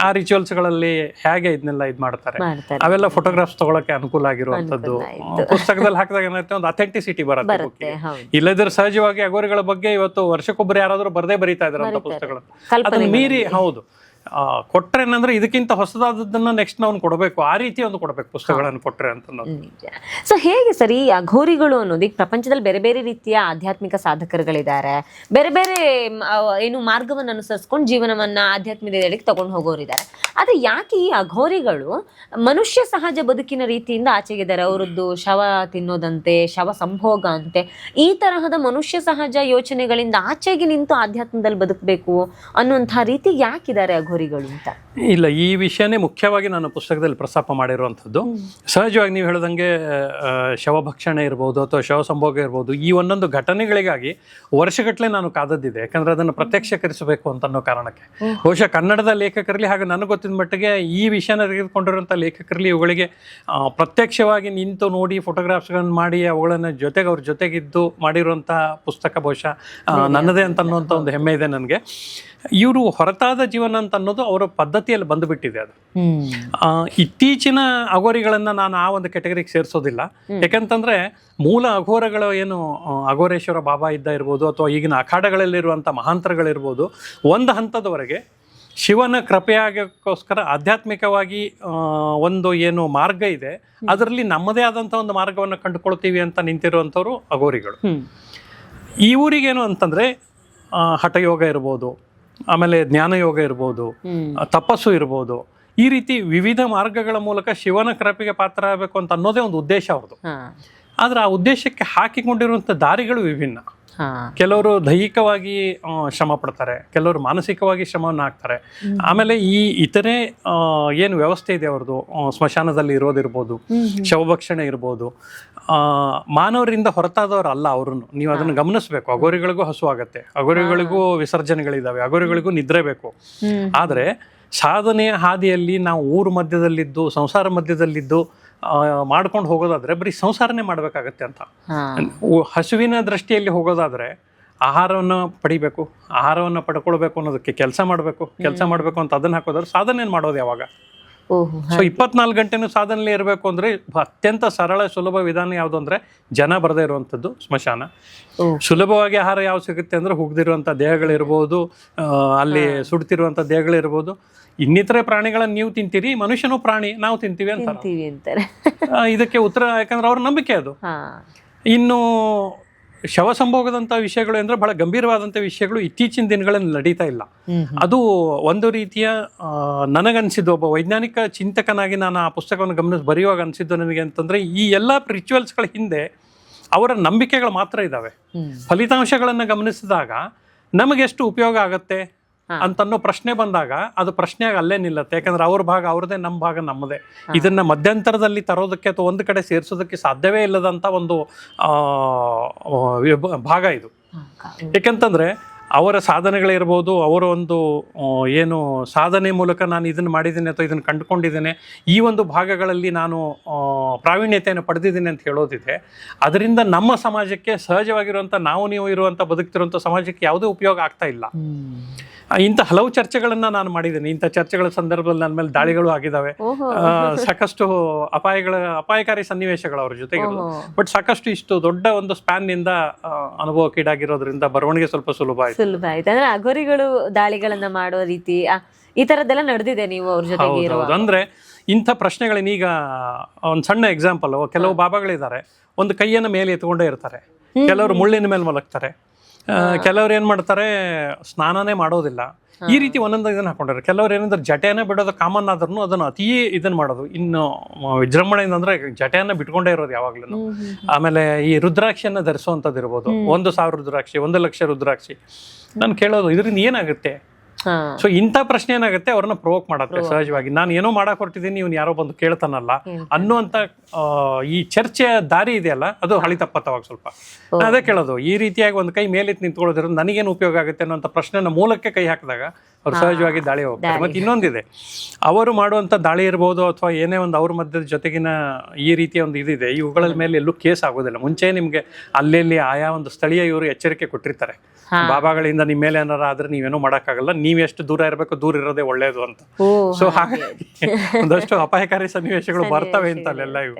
ಆ ರಿಚುವಲ್ಸ್ಗಳಲ್ಲಿ ಹೇಗೆ ಇದನ್ನೆಲ್ಲ ಇದು ಮಾಡ್ತಾರೆ, ಅವೆಲ್ಲ ಫೋಟೋಗ್ರಾಫ್ಸ್ ತಗೊಳಕ್ಕೆ ಅನುಕೂಲ ಆಗಿರುವಂತದ್ದು. ಪುಸ್ತಕದಲ್ಲಿ ಹಾಕಿದಾಗ ಏನಾಗುತ್ತೆ, ಒಂದು ಅಥೆಂಟಿಸಿಟಿ ಬರುತ್ತೆ. ಇಲ್ಲದ್ರೆ ಸಹಜವಾಗಿ ಅಗೋರಿಗಳ ಬಗ್ಗೆ ಇವತ್ತು ವರ್ಷಕ್ಕೊಬ್ಬರು ಯಾರಾದ್ರೂ ಬರದೇ ಬರೀತಾ ಇದಾರೆ ಅಂತ ಪುಸ್ತಕಗಳನ್ನು. ಅದನ್ನ ಮೀರಿ ಹೌದು ಕೊಟ್ರೆ ಏನಂದ್ರೆ ಇದಕ್ಕಿಂತ ಹೊಸದಾದದನ್ನ ನೆಕ್ಸ್ಟ್ ನಾವು ಕೊಡಬೇಕು, ಆ ರೀತಿ ಒಂದು ಕೊಡಬೇಕು ಪುಸ್ತಕಗಳನ್ನು ಕೊಟ್ರೆ ಅಂತ. ಸೊ ಹೇಗೆ ಸರ್ ಈ ಅಘೋರಿಗಳು ಅನ್ನೋದು ಈಗ ಪ್ರಪಂಚದಲ್ಲಿ ಬೇರೆ ಬೇರೆ ರೀತಿಯ ಆಧ್ಯಾತ್ಮಿಕ ಸಾಧಕರುಗಳಿದ್ದಾರೆ, ಬೇರೆ ಬೇರೆ ಏನು ಮಾರ್ಗವನ್ನು ಅನುಸರಿಸ್ಕೊಂಡು ಜೀವನವನ್ನ ಆಧ್ಯಾತ್ಮಿಕ ತಗೊಂಡು ಹೋಗೋರಿದ್ದಾರೆ. ಆದ್ರೆ ಯಾಕೆ ಈ ಅಘೋರಿಗಳು ಮನುಷ್ಯ ಸಹಜ ಬದುಕಿನ ರೀತಿಯಿಂದ ಆಚೆಗಿದ್ದಾರೆ? ಅವರದ್ದು ಶವ ತಿನ್ನೋದಂತೆ, ಶವ ಸಂಭೋಗ ಅಂತೆ, ಈ ತರಹದ ಮನುಷ್ಯ ಸಹಜ ಯೋಚನೆಗಳಿಂದ ಆಚೆಗೆ ನಿಂತು ಆಧ್ಯಾತ್ಮದಲ್ಲಿ ಬದುಕಬೇಕು ಅನ್ನುವಂತಹ ರೀತಿ ಯಾಕಿದ್ದಾರೆ ಅಘೋರಿಗಳು ಅಂತ? ಇಲ್ಲ, ಈ ವಿಷಯನೇ ಮುಖ್ಯವಾಗಿ ನಾನು ಪುಸ್ತಕದಲ್ಲಿ ಪ್ರಸ್ತಾಪ ಮಾಡಿರುವಂಥದ್ದು. ಸಹಜವಾಗಿ ನೀವು ಹೇಳ್ದಂಗೆ ಶವಭಕ್ಷಣೆ ಇರ್ಬೋದು ಅಥವಾ ಶವ ಸಂಭೋಗ ಇರ್ಬೋದು, ಈ ಒಂದೊಂದು ಘಟನೆಗಳಿಗಾಗಿ ವರ್ಷಗಟ್ಟಲೆ ನಾನು ಕಾದದ್ದಿದೆ. ಯಾಕಂದ್ರೆ ಅದನ್ನು ಪ್ರತ್ಯಕ್ಷಕರಿಸಬೇಕು ಅಂತ ಅನ್ನೋ ಕಾರಣಕ್ಕೆ. ಬಹುಶಃ ಕನ್ನಡದ ಲೇಖಕರಲ್ಲಿ ಹಾಗೂ ನನಗೆ ಗೊತ್ತಿದ್ದ ಮಟ್ಟಿಗೆ ಈ ವಿಷಯನ ತೆಗೆದುಕೊಂಡಿರುವಂಥ ಲೇಖಕರಲ್ಲಿ ಇವುಗಳಿಗೆ ಪ್ರತ್ಯಕ್ಷವಾಗಿ ನಿಂತು ನೋಡಿ ಫೋಟೋಗ್ರಾಫ್ಸ್ಗಳನ್ನು ಮಾಡಿ ಅವುಗಳನ್ನ ಜೊತೆಗೆ ಅವ್ರ ಜೊತೆಗಿದ್ದು ಮಾಡಿರುವಂಥ ಪುಸ್ತಕ ಬಹುಶಃ ನನ್ನದೇ ಅಂತ ಅನ್ನುವಂಥ ಒಂದು ಹೆಮ್ಮೆ ಇದೆ ನನಗೆ. ಇವರು ಹೊರತಾದ ಜೀವನ ಅಂತ ಅನ್ನೋದು ಅವರ ಪದ್ಧತಿಯಲ್ಲಿ ಬಂದುಬಿಟ್ಟಿದೆ. ಅದು ಇತ್ತೀಚಿನ ಅಘೋರಿಗಳನ್ನ ನಾನು ಆ ಒಂದು ಕೆಟಗರಿಗೆ ಸೇರಿಸೋದಿಲ್ಲ. ಯಾಕಂತಂದ್ರೆ ಮೂಲ ಅಘೋರಗಳು ಏನು ಅಘೋರೇಶ್ವರ ಬಾಬಾ ಇದ್ದ ಇರ್ಬೋದು ಅಥವಾ ಈಗಿನ ಅಖಾಡಗಳಲ್ಲಿರುವಂಥ ಮಹಾಂತರಗಳಿರ್ಬೋದು, ಒಂದು ಹಂತದವರೆಗೆ ಶಿವನ ಕೃಪೆಯಾಗೋಸ್ಕರ ಆಧ್ಯಾತ್ಮಿಕವಾಗಿ ಒಂದು ಏನು ಮಾರ್ಗ ಇದೆ ಅದರಲ್ಲಿ ನಮ್ಮದೇ ಆದಂಥ ಒಂದು ಮಾರ್ಗವನ್ನು ಕಂಡುಕೊಳ್ತೀವಿ ಅಂತ ನಿಂತಿರುವಂಥವ್ರು ಅಘೋರಿಗಳು. ಈ ಊರಿಗೇನು ಅಂತಂದ್ರೆ ಹಠಯೋಗ ಇರ್ಬೋದು, ಆಮೇಲೆ ಜ್ಞಾನಯೋಗ ಇರ್ಬೋದು, ತಪಸ್ಸು ಇರ್ಬೋದು, ಈ ರೀತಿ ವಿವಿಧ ಮಾರ್ಗಗಳ ಮೂಲಕ ಶಿವನ ಕೃಪೆಗೆ ಪಾತ್ರ ಆಗಬೇಕು ಅಂತ ಅನ್ನೋದೇ ಒಂದು ಉದ್ದೇಶ ಅವ್ರದ್ದು. ಆದ್ರೆ ಆ ಉದ್ದೇಶಕ್ಕೆ ಹಾಕಿಕೊಂಡಿರುವಂಥ ದಾರಿಗಳು ವಿಭಿನ್ನ. ಕೆಲವರು ದೈಹಿಕವಾಗಿ ಶ್ರಮ ಪಡ್ತಾರೆ, ಕೆಲವರು ಮಾನಸಿಕವಾಗಿ ಶ್ರಮವನ್ನು ಹಾಕ್ತಾರೆ. ಆಮೇಲೆ ಈ ಇತರೆ ಏನು ವ್ಯವಸ್ಥೆ ಇದೆ ಅವ್ರದ್ದು, ಸ್ಮಶಾನದಲ್ಲಿ ಇರೋದಿರ್ಬೋದು, ಶವಭಕ್ಷಣೆ ಇರ್ಬೋದು, ಮಾನವರಿಂದ ಹೊರತಾದವರು ಅಲ್ಲ ಅವ್ರನ್ನು. ನೀವು ಅದನ್ನು ಗಮನಿಸ್ಬೇಕು. ಅಘೋರಿಗಳಿಗೂ ಹಸುವಾಗತ್ತೆ, ಅಘೋರಿಗಳಿಗೂ ವಿಸರ್ಜನೆಗಳಿದ್ದಾವೆ, ಅಘೋರಿಗಳಿಗೂ ನಿದ್ರೆ ಬೇಕು. ಆದ್ರೆ ಸಾಧನೆಯ ಹಾದಿಯಲ್ಲಿ ನಾವು ಊರು ಮಧ್ಯದಲ್ಲಿದ್ದು ಸಂಸಾರ ಮಧ್ಯದಲ್ಲಿದ್ದು ಮಾಡ್ಕೊಂಡು ಹೋಗೋದಾದ್ರೆ ಬರೀ ಸಂಸಾರನೇ ಮಾಡ್ಬೇಕಾಗತ್ತೆ ಅಂತ. ಹಸುವಿನ ದೃಷ್ಟಿಯಲ್ಲಿ ಹೋಗೋದಾದ್ರೆ ಆಹಾರವನ್ನು ಪಡಿಬೇಕು, ಆಹಾರವನ್ನು ಪಡ್ಕೊಳ್ಬೇಕು ಅನ್ನೋದಕ್ಕೆ ಕೆಲಸ ಮಾಡಬೇಕು ಅಂತ ಅದನ್ನ ಹಾಕೋದಾದ್ರೆ ಸಾಧನೆ ಮಾಡೋದು ಯಾವಾಗ? ಸೊ 24 ಗಂಟೆನೂ ಸಾಧನೆಯಲ್ಲಿ ಇರಬೇಕು ಅಂದ್ರೆ ಅತ್ಯಂತ ಸರಳ ಸುಲಭ ವಿಧಾನ ಯಾವುದು ಅಂದ್ರೆ ಜನ ಬರದೇ ಇರುವಂಥದ್ದು ಸ್ಮಶಾನ. ಸುಲಭವಾಗಿ ಆಹಾರ ಯಾವ ಸಿಗುತ್ತೆ ಅಂದ್ರೆ ಹುಗ್ದಿರುವಂಥ ದೇಹಗಳಿರ್ಬೋದು, ಅಲ್ಲಿ ಸುಡ್ತಿರುವಂಥ ದೇಹಗಳಿರ್ಬೋದು. ಇನ್ನಿತರೆ ಪ್ರಾಣಿಗಳನ್ನ ನೀವು ತಿಂತೀರಿ, ಮನುಷ್ಯನೂ ಪ್ರಾಣಿ, ನಾವು ತಿಂತೀವಿ ಅಂತಾರೆ. ಇದಕ್ಕೆ ಉತ್ತರ, ಯಾಕಂದ್ರೆ ಅವ್ರ ನಂಬಿಕೆ ಅದು. ಇನ್ನು ಶವ ಸಂಭೋಗದಂಥ ವಿಷಯಗಳು ಅಂದ್ರೆ ಬಹಳ ಗಂಭೀರವಾದಂಥ ವಿಷಯಗಳು ಇತ್ತೀಚಿನ ದಿನಗಳಲ್ಲಿ ನಡೀತಾ ಇಲ್ಲ. ಅದು ಒಂದು ರೀತಿಯ ನನಗನ್ಸಿದ್ದು, ಒಬ್ಬ ವೈಜ್ಞಾನಿಕ ಚಿಂತಕನಾಗಿ ನಾನು ಆ ಪುಸ್ತಕವನ್ನು ಬರೆಯುವಾಗ ಅನ್ಸಿದ್ದು ನನಗೆ ಅಂತಂದ್ರೆ, ಈ ಎಲ್ಲ ರಿಚುವಲ್ಸ್ಗಳ ಹಿಂದೆ ಅವರ ನಂಬಿಕೆಗಳು ಮಾತ್ರ ಇದ್ದಾವೆ. ಫಲಿತಾಂಶಗಳನ್ನ ಗಮನಿಸಿದಾಗ ನಮಗೆ ಎಷ್ಟು ಉಪಯೋಗ ಆಗತ್ತೆ ಅಂತನ್ನೋ ಪ್ರಶ್ನೆ ಬಂದಾಗ ಅದು ಪ್ರಶ್ನೆಯಾಗಿ ಅಲ್ಲೇ ನಿಲ್ಲತ್ತೆ. ಯಾಕಂದ್ರೆ ಅವ್ರ ಭಾಗ ಅವ್ರದೇ, ನಮ್ಮ ಭಾಗ ನಮ್ಮದೇ. ಇದನ್ನ ಮಧ್ಯಂತರದಲ್ಲಿ ತರೋದಕ್ಕೆ ಅಥವಾ ಒಂದು ಕಡೆ ಸೇರಿಸೋದಕ್ಕೆ ಸಾಧ್ಯವೇ ಇಲ್ಲದಂತ ಒಂದು ಭಾಗ ಇದು. ಯಾಕಂತಂದ್ರೆ ಅವರ ಸಾಧನೆಗಳಿರ್ಬೋದು, ಅವರ ಒಂದು ಏನು ಸಾಧನೆ ಮೂಲಕ ನಾನು ಇದನ್ನು ಮಾಡಿದ್ದೇನೆ ಅಥವಾ ಇದನ್ನು ಕಂಡುಕೊಂಡಿದ್ದೇನೆ, ಈ ಒಂದು ಭಾಗಗಳಲ್ಲಿ ನಾನು ಪ್ರಾವೀಣ್ಯತೆಯನ್ನು ಪಡೆದಿದ್ದೇನೆ ಅಂತ ಹೇಳೋದಿದೆ. ಅದರಿಂದ ನಮ್ಮ ಸಮಾಜಕ್ಕೆ ಸಹಜವಾಗಿರುವಂಥ ನಾವು ನೀವು ಇರುವಂಥ ಬದುಕ್ತಿರುವಂಥ ಸಮಾಜಕ್ಕೆ ಯಾವುದೇ ಉಪಯೋಗ ಆಗ್ತಾ ಇಲ್ಲ. ಇಂಥ ಹಲವು ಚರ್ಚೆಗಳನ್ನ ನಾನು ಮಾಡಿದ್ದೇನೆ. ಇಂಥ ಚರ್ಚೆಗಳ ಸಂದರ್ಭದಲ್ಲಿ ನನ್ನ ಮೇಲೆ ದಾಳಿಗಳು ಆಗಿದ್ದಾವೆ. ಸಾಕಷ್ಟು ಅಪಾಯಕಾರಿ ಸನ್ನಿವೇಶಗಳು ಅವ್ರ ಜೊತೆಗೆ. ಬಟ್ ಸಾಕಷ್ಟು ಇಷ್ಟು ದೊಡ್ಡ ಒಂದು ಸ್ಪ್ಯಾನ್ ನಿಂದ ಅನುಭವಕ್ಕೀಡಾಗಿರೋದ್ರಿಂದ ಬರವಣಿಗೆ ಸ್ವಲ್ಪ ಸುಲಭ ಆಯ್ತು. ಅಂದ್ರೆ ಅಘೋರಿಗಳು ದಾಳಿಗಳನ್ನ ಮಾಡೋ ರೀತಿ ಈ ತರದ್ದೆಲ್ಲ ನಡೆದಿದೆ ನೀವು ಅವ್ರ ಜೊತೆಗೆ? ಅಂದ್ರೆ ಇಂಥ ಪ್ರಶ್ನೆಗಳನ್ನ ಈಗ ಒಂದು ಸಣ್ಣ ಎಕ್ಸಾಂಪಲ್, ಕೆಲವು ಬಾಬಾಗಳಿದ್ದಾರೆ ಒಂದು ಕೈಯನ್ನು ಮೇಲೆ ಎತ್ಕೊಂಡೇ ಇರ್ತಾರೆ, ಕೆಲವರು ಮುಳ್ಳಿನ ಮೇಲೆ ಮಲಗ್ತಾರೆ, ಕೆಲವ್ರು ಏನ್ ಮಾಡ್ತಾರೆ ಸ್ನಾನನೇ ಮಾಡೋದಿಲ್ಲ, ಈ ರೀತಿ ಒಂದೊಂದು ಇದನ್ನ ಹಾಕೊಂಡಿರ್ತಾರೆ. ಕೆಲವ್ರು ಏನಂದ್ರೆ ಜಟೆಯನ್ನ ಬಿಡೋದು ಕಾಮನ್ ಆದ್ರೂ ಅದನ್ನ ಅತಿ ಇದನ್ನ ಮಾಡೋದು. ಇನ್ನು ವಿಜೃಂಭಣೆಯಿಂದ ಅಂದ್ರೆ ಜಟೆಯನ್ನ ಬಿಟ್ಕೊಂಡೇ ಇರೋದು ಯಾವಾಗ್ಲೂ. ಆಮೇಲೆ ಈ ರುದ್ರಾಕ್ಷಿಯನ್ನ ಧರಿಸುವಂಥದ್ದು ಇರ್ಬೋದು, 1,000 ರುದ್ರಾಕ್ಷಿ, 1,00,000 ರುದ್ರಾಕ್ಷಿ. ನಾನು ಕೇಳೋದು ಇದರಿಂದ ಏನಾಗುತ್ತೆ? ಸೊ ಇಂಥ ಪ್ರಶ್ನೆ ಏನಾಗುತ್ತೆ, ಅವ್ರನ್ನ ಪ್ರೊವೋಕ್ ಮಾಡತ್ತೆ ಸಹಜವಾಗಿ. ನಾನು ಏನೋ ಮಾಡಕ್ ಹೊರಟಿದ್ದೀನಿ, ಇವ್ನು ಯಾರೋ ಬಂದು ಕೇಳ್ತಾನಲ್ಲ ಅನ್ನುವಂತ ಈ ಚರ್ಚೆಯ ದಾರಿ ಇದೆಯಲ್ಲ, ಅದು ಹಳಿ ತಪ್ಪತ್ತವಾಗ ಸ್ವಲ್ಪ. ಅದೇ ಕೇಳೋದು, ಈ ರೀತಿಯಾಗಿ ಒಂದು ಕೈ ಮೇಲೆತ್ತು ನಿಂತ್ಕೊಳ್ಳೋದ್ರಿಂದ ನನಗೇನು ಉಪಯೋಗ ಆಗುತ್ತೆ ಅನ್ನೋಂಥ ಪ್ರಶ್ನೆನ ಮೂಲಕ್ಕೆ ಕೈ ಹಾಕಿದಾಗ ಅವ್ರು ಸಹಜವಾಗಿ ದಾಳಿ ಹೋಗ್ತಾರೆ. ಮತ್ತೆ ಇನ್ನೊಂದಿದೆ, ಅವರು ಮಾಡುವಂತ ದಾಳಿ ಇರ್ಬೋದು ಅಥವಾ ಏನೇ ಒಂದು ಅವ್ರ ಮಧ್ಯದ ಜೊತೆಗಿನ ಈ ರೀತಿಯ ಒಂದು ಇದಿದೆ, ಇವುಗಳ ಮೇಲೆ ಎಲ್ಲೂ ಕೇಸ್ ಆಗೋದಿಲ್ಲ. ಮುಂಚೆ ನಿಮ್ಗೆ ಅಲ್ಲೆಲ್ಲಿ ಆಯಾ ಒಂದು ಸ್ಥಳೀಯ ಇವರು ಎಚ್ಚರಿಕೆ ಕೊಟ್ಟಿರ್ತಾರೆ, ಬಾಬಾಗಳಿಂದ ನಿಮ್ಮ ಮೇಲೆ ಏನಾರ ಆದ್ರೆ ನೀವೇನೋ ಮಾಡಕ್ಕಾಗಲ್ಲ, ನೀವ್ ಎಷ್ಟು ದೂರ ಇರಬೇಕು, ದೂರ ಇರೋದೇ ಒಳ್ಳೇದು ಅಂತ. ಸೊ ಹಾಗಾಗಿ ಒಂದಷ್ಟು ಅಪಾಯಕಾರಿ ಸನ್ನಿವೇಶಗಳು ಬರ್ತವೆ ಅಂತ ಅಲ್ಲೆಲ್ಲ ಇವು.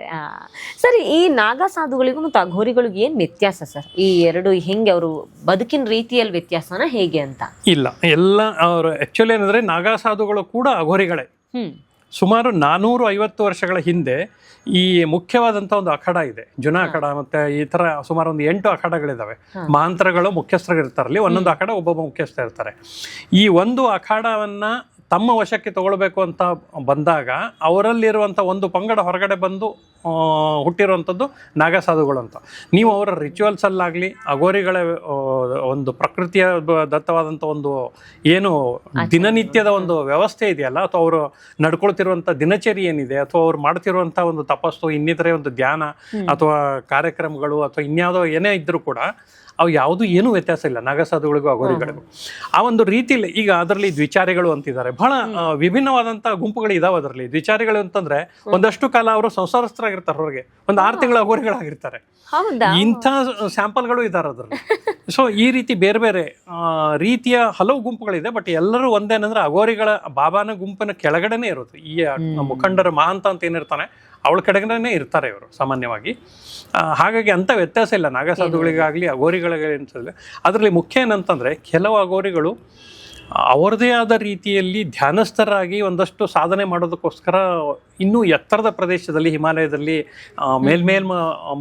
ಸರಿ, ಈ ನಾಗ ಸಾಧುಗಳಿಗೂ ಮತ್ತು ಅಘೋರಿಗಳಿಗೂ ಏನ್ ವ್ಯತ್ಯಾಸ ಸರ್? ಈ ಎರಡು ಹೆಂಗೆ ಅವರು ಬದುಕಿನ ರೀತಿಯಲ್ಲಿ ವ್ಯತ್ಯಾಸನ ಹೇಗೆ ಅಂತ? ಇಲ್ಲ, ಎಲ್ಲ ಅವರು ಆಕ್ಚುಲಿ ಏನಂದ್ರೆ ನಾಗಾ ಸಾಧುಗಳು ಕೂಡ ಅಘೋರಿಗಳೇ. ಸುಮಾರು 450 ವರ್ಷಗಳ ಹಿಂದೆ ಈ ಮುಖ್ಯವಾದಂತ ಒಂದು ಅಖಾಡ ಇದೆ, ಜುನಾ ಅಖಾಡ. ಮತ್ತೆ ಈ ತರ ಸುಮಾರು ಒಂದು 8 ಅಖಾಡಗಳಿದಾವೆ. ಮಹಾಂತರಗಳು ಮುಖ್ಯಸ್ಥರಿರ್ತಾರಲ್ಲಿ, ಒಂದೊಂದು ಅಖಾಡ ಒಬ್ಬೊಬ್ಬ ಮುಖ್ಯಸ್ಥ ಇರ್ತಾರೆ. ಈ ಒಂದು ಅಖಾಡವನ್ನ ತಮ್ಮ ವಶಕ್ಕೆ ತಗೊಳ್ಬೇಕು ಅಂತ ಬಂದಾಗ ಅವರಲ್ಲಿರುವಂಥ ಒಂದು ಪಂಗಡ ಹೊರಗಡೆ ಬಂದು ಹುಟ್ಟಿರುವಂಥದ್ದು ನಾಗಸಾಧುಗಳು ಅಂತ. ನೀವು ಅವರ ರಿಚುವಲ್ಸಲ್ಲಾಗಲಿ ಅಘೋರಿಗಳ ಒಂದು ಪ್ರಕೃತಿಯ ದತ್ತವಾದಂಥ ಒಂದು ಏನು ದಿನನಿತ್ಯದ ಒಂದು ವ್ಯವಸ್ಥೆ ಇದೆಯಲ್ಲ, ಅಥವಾ ಅವರು ನಡ್ಕೊಳ್ತಿರುವಂಥ ದಿನಚರಿ ಏನಿದೆ, ಅಥವಾ ಅವ್ರು ಮಾಡ್ತಿರುವಂಥ ಒಂದು ತಪಸ್ಸು, ಇನ್ನಿತರೆ ಒಂದು ಧ್ಯಾನ ಅಥವಾ ಕಾರ್ಯಕ್ರಮಗಳು ಅಥವಾ ಇನ್ಯಾವುದೋ ಏನೇ ಇದ್ದರೂ ಕೂಡ ಅವು ಯಾವುದು ಏನೂ ವ್ಯತ್ಯಾಸ ಇಲ್ಲ ನಾಗಸಾಧುಗಳಿಗೂ ಅಘೋರಿಗಳಿಗೂ. ಆ ಒಂದು ರೀತಿಯಲ್ಲಿ ಈಗ ಅದರಲ್ಲಿ ದ್ವಿಚಾರಿಗಳು ಅಂತಿದ್ದಾರೆ, ಬಹಳ ವಿಭಿನ್ನವಾದಂಥ ಗುಂಪುಗಳು ಇದಾವೆ ಅದರಲ್ಲಿ. ದ್ವಿಚಾರಿಗಳು ಅಂತಂದ್ರೆ ಒಂದಷ್ಟು ಕಾಲ ಅವರು ಸಂಸಾರಸ್ಥರಾಗಿರ್ತಾರೆ, ಹೊರಗೆ ಒಂದು 6 ತಿಂಗಳ ಅಘೋರಿಗಳಾಗಿರ್ತಾರೆ. ಇಂಥ ಸ್ಯಾಂಪಲ್ಗಳು ಇದ್ದಾರೆ ಅದರಲ್ಲಿ. ಸೊ ಈ ರೀತಿ ಬೇರೆ ಬೇರೆ ರೀತಿಯ ಹಲವು ಗುಂಪುಗಳಿದೆ. ಬಟ್ ಎಲ್ಲರೂ ಒಂದೇನಂದ್ರೆ ಅಘೋರಿಗಳ ಬಾಬಾನ ಗುಂಪಿನ ಕೆಳಗಡೆನೆ ಇರುತ್ತೆ. ಈ ಮುಖಂಡರ ಮಹಾಂತ ಅಂತ ಏನಿರ್ತಾನೆ ಅವಳ ಕಡೆಗೇ ಇರ್ತಾರೆ ಇವರು ಸಾಮಾನ್ಯವಾಗಿ. ಹಾಗಾಗಿ ಅಂಥ ವ್ಯತ್ಯಾಸ ಇಲ್ಲ ನಾಗಸಾಧುಗಳಿಗಾಗಲಿ ಅಘೋರಿಗಳಿಗೆ ಅನ್ಸಲ್ಲ. ಅದರಲ್ಲಿ ಮುಖ್ಯ ಏನಂತಂದರೆ, ಕೆಲವು ಅಘೋರಿಗಳು ಅವರದೇ ಆದ ರೀತಿಯಲ್ಲಿ ಧ್ಯಾನಸ್ಥರಾಗಿ ಒಂದಷ್ಟು ಸಾಧನೆ ಮಾಡೋದಕ್ಕೋಸ್ಕರ ಇನ್ನೂ ಎತ್ತರದ ಪ್ರದೇಶದಲ್ಲಿ, ಹಿಮಾಲಯದಲ್ಲಿ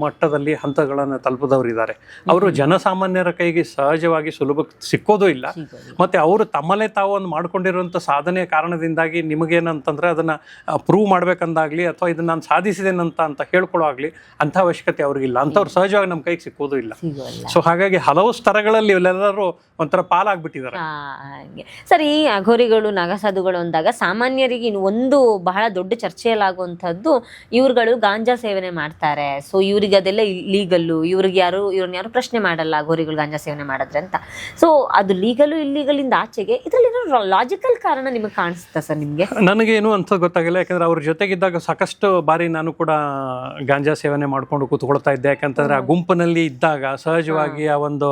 ಮಟ್ಟದಲ್ಲಿ ಹಂತಗಳನ್ನು ತಲುಪಿದವರು ಇದ್ದಾರೆ. ಅವರು ಜನಸಾಮಾನ್ಯರ ಕೈಗೆ ಸಹಜವಾಗಿ ಸುಲಭ ಸಿಕ್ಕೋದು ಇಲ್ಲ. ಮತ್ತು ಅವರು ತಮ್ಮಲ್ಲೇ ತಾವು ಒಂದು ಮಾಡ್ಕೊಂಡಿರುವಂಥ ಸಾಧನೆಯ ಕಾರಣದಿಂದಾಗಿ ನಿಮಗೇನಂತಂದರೆ ಅದನ್ನು ಪ್ರೂವ್ ಮಾಡ್ಬೇಕಂದಾಗಲಿ ಅಥವಾ ಇದನ್ನು ನಾನು ಸಾಧಿಸಿದೇನಂತ ಅಂತ ಹೇಳ್ಕೊಳ್ಳೋ ಆಗಲಿ ಅಂಥ ಅವಶ್ಯಕತೆ ಅವ್ರಿಗಿಲ್ಲ. ಅಂಥವ್ರು ಸಹಜವಾಗಿ ನಮ್ಮ ಕೈಗೆ ಸಿಕ್ಕೋದು ಇಲ್ಲ. ಸೊ ಹಾಗಾಗಿ ಹಲವು ಸ್ತರಗಳಲ್ಲಿ ಇವರೆಲ್ಲರೂ ಒಂಥರ ಪಾಲಾಗ್ಬಿಟ್ಟಿದ್ದಾರೆ. ಸರಿ, ಈ ಅಘೋರಿಗಳು ನಾಗಸಾಧುಗಳು ಅಂದಾಗ ಸಾಮಾನ್ಯರಿಗೆ ಒಂದು ಬಹಳ ದೊಡ್ಡ ಚರ್ಚೆಯಲ್ಲಾಗುವಂಥದ್ದು, ಇವ್ರುಗಳು ಗಾಂಜಾ ಸೇವನೆ ಮಾಡ್ತಾರೆ, ಸೊ ಇವ್ರಿಗೆ ಅದೆಲ್ಲ ಲೀಗಲ್ಲು, ಇವ್ರನ್ನ ಯಾರು ಪ್ರಶ್ನೆ ಮಾಡಲ್ಲ ಅಘೋರಿಗಳು ಗಾಂಜಾ ಸೇವನೆ ಮಾಡಿದ್ರೆ ಅಂತ. ಸೊ ಅದು ಲೀಗಲು ಇಲ್ಲೀಗಲಿಂದ ಆಚೆಗೆ ಇದರಲ್ಲಿ ಏನೋ ಲಾಜಿಕಲ್ ಕಾರಣ ನಿಮಗೆ ಕಾಣಿಸುತ್ತಾ ಸರ್ ನಿಮಗೆ? ನನಗೇನು ಅಂತ ಗೊತ್ತಾಗಿಲ್ಲ, ಯಾಕಂದ್ರೆ ಅವ್ರ ಜೊತೆಗಿದ್ದಾಗ ಸಾಕಷ್ಟು ಬಾರಿ ನಾನು ಕೂಡ ಗಾಂಜಾ ಸೇವನೆ ಮಾಡ್ಕೊಂಡು ಕೂತ್ಕೊಳ್ತಾ ಇದ್ದೆ. ಯಾಕಂತಂದ್ರೆ ಆ ಗುಂಪಿನಲ್ಲಿ ಇದ್ದಾಗ ಸಹಜವಾಗಿ ಆ ಒಂದು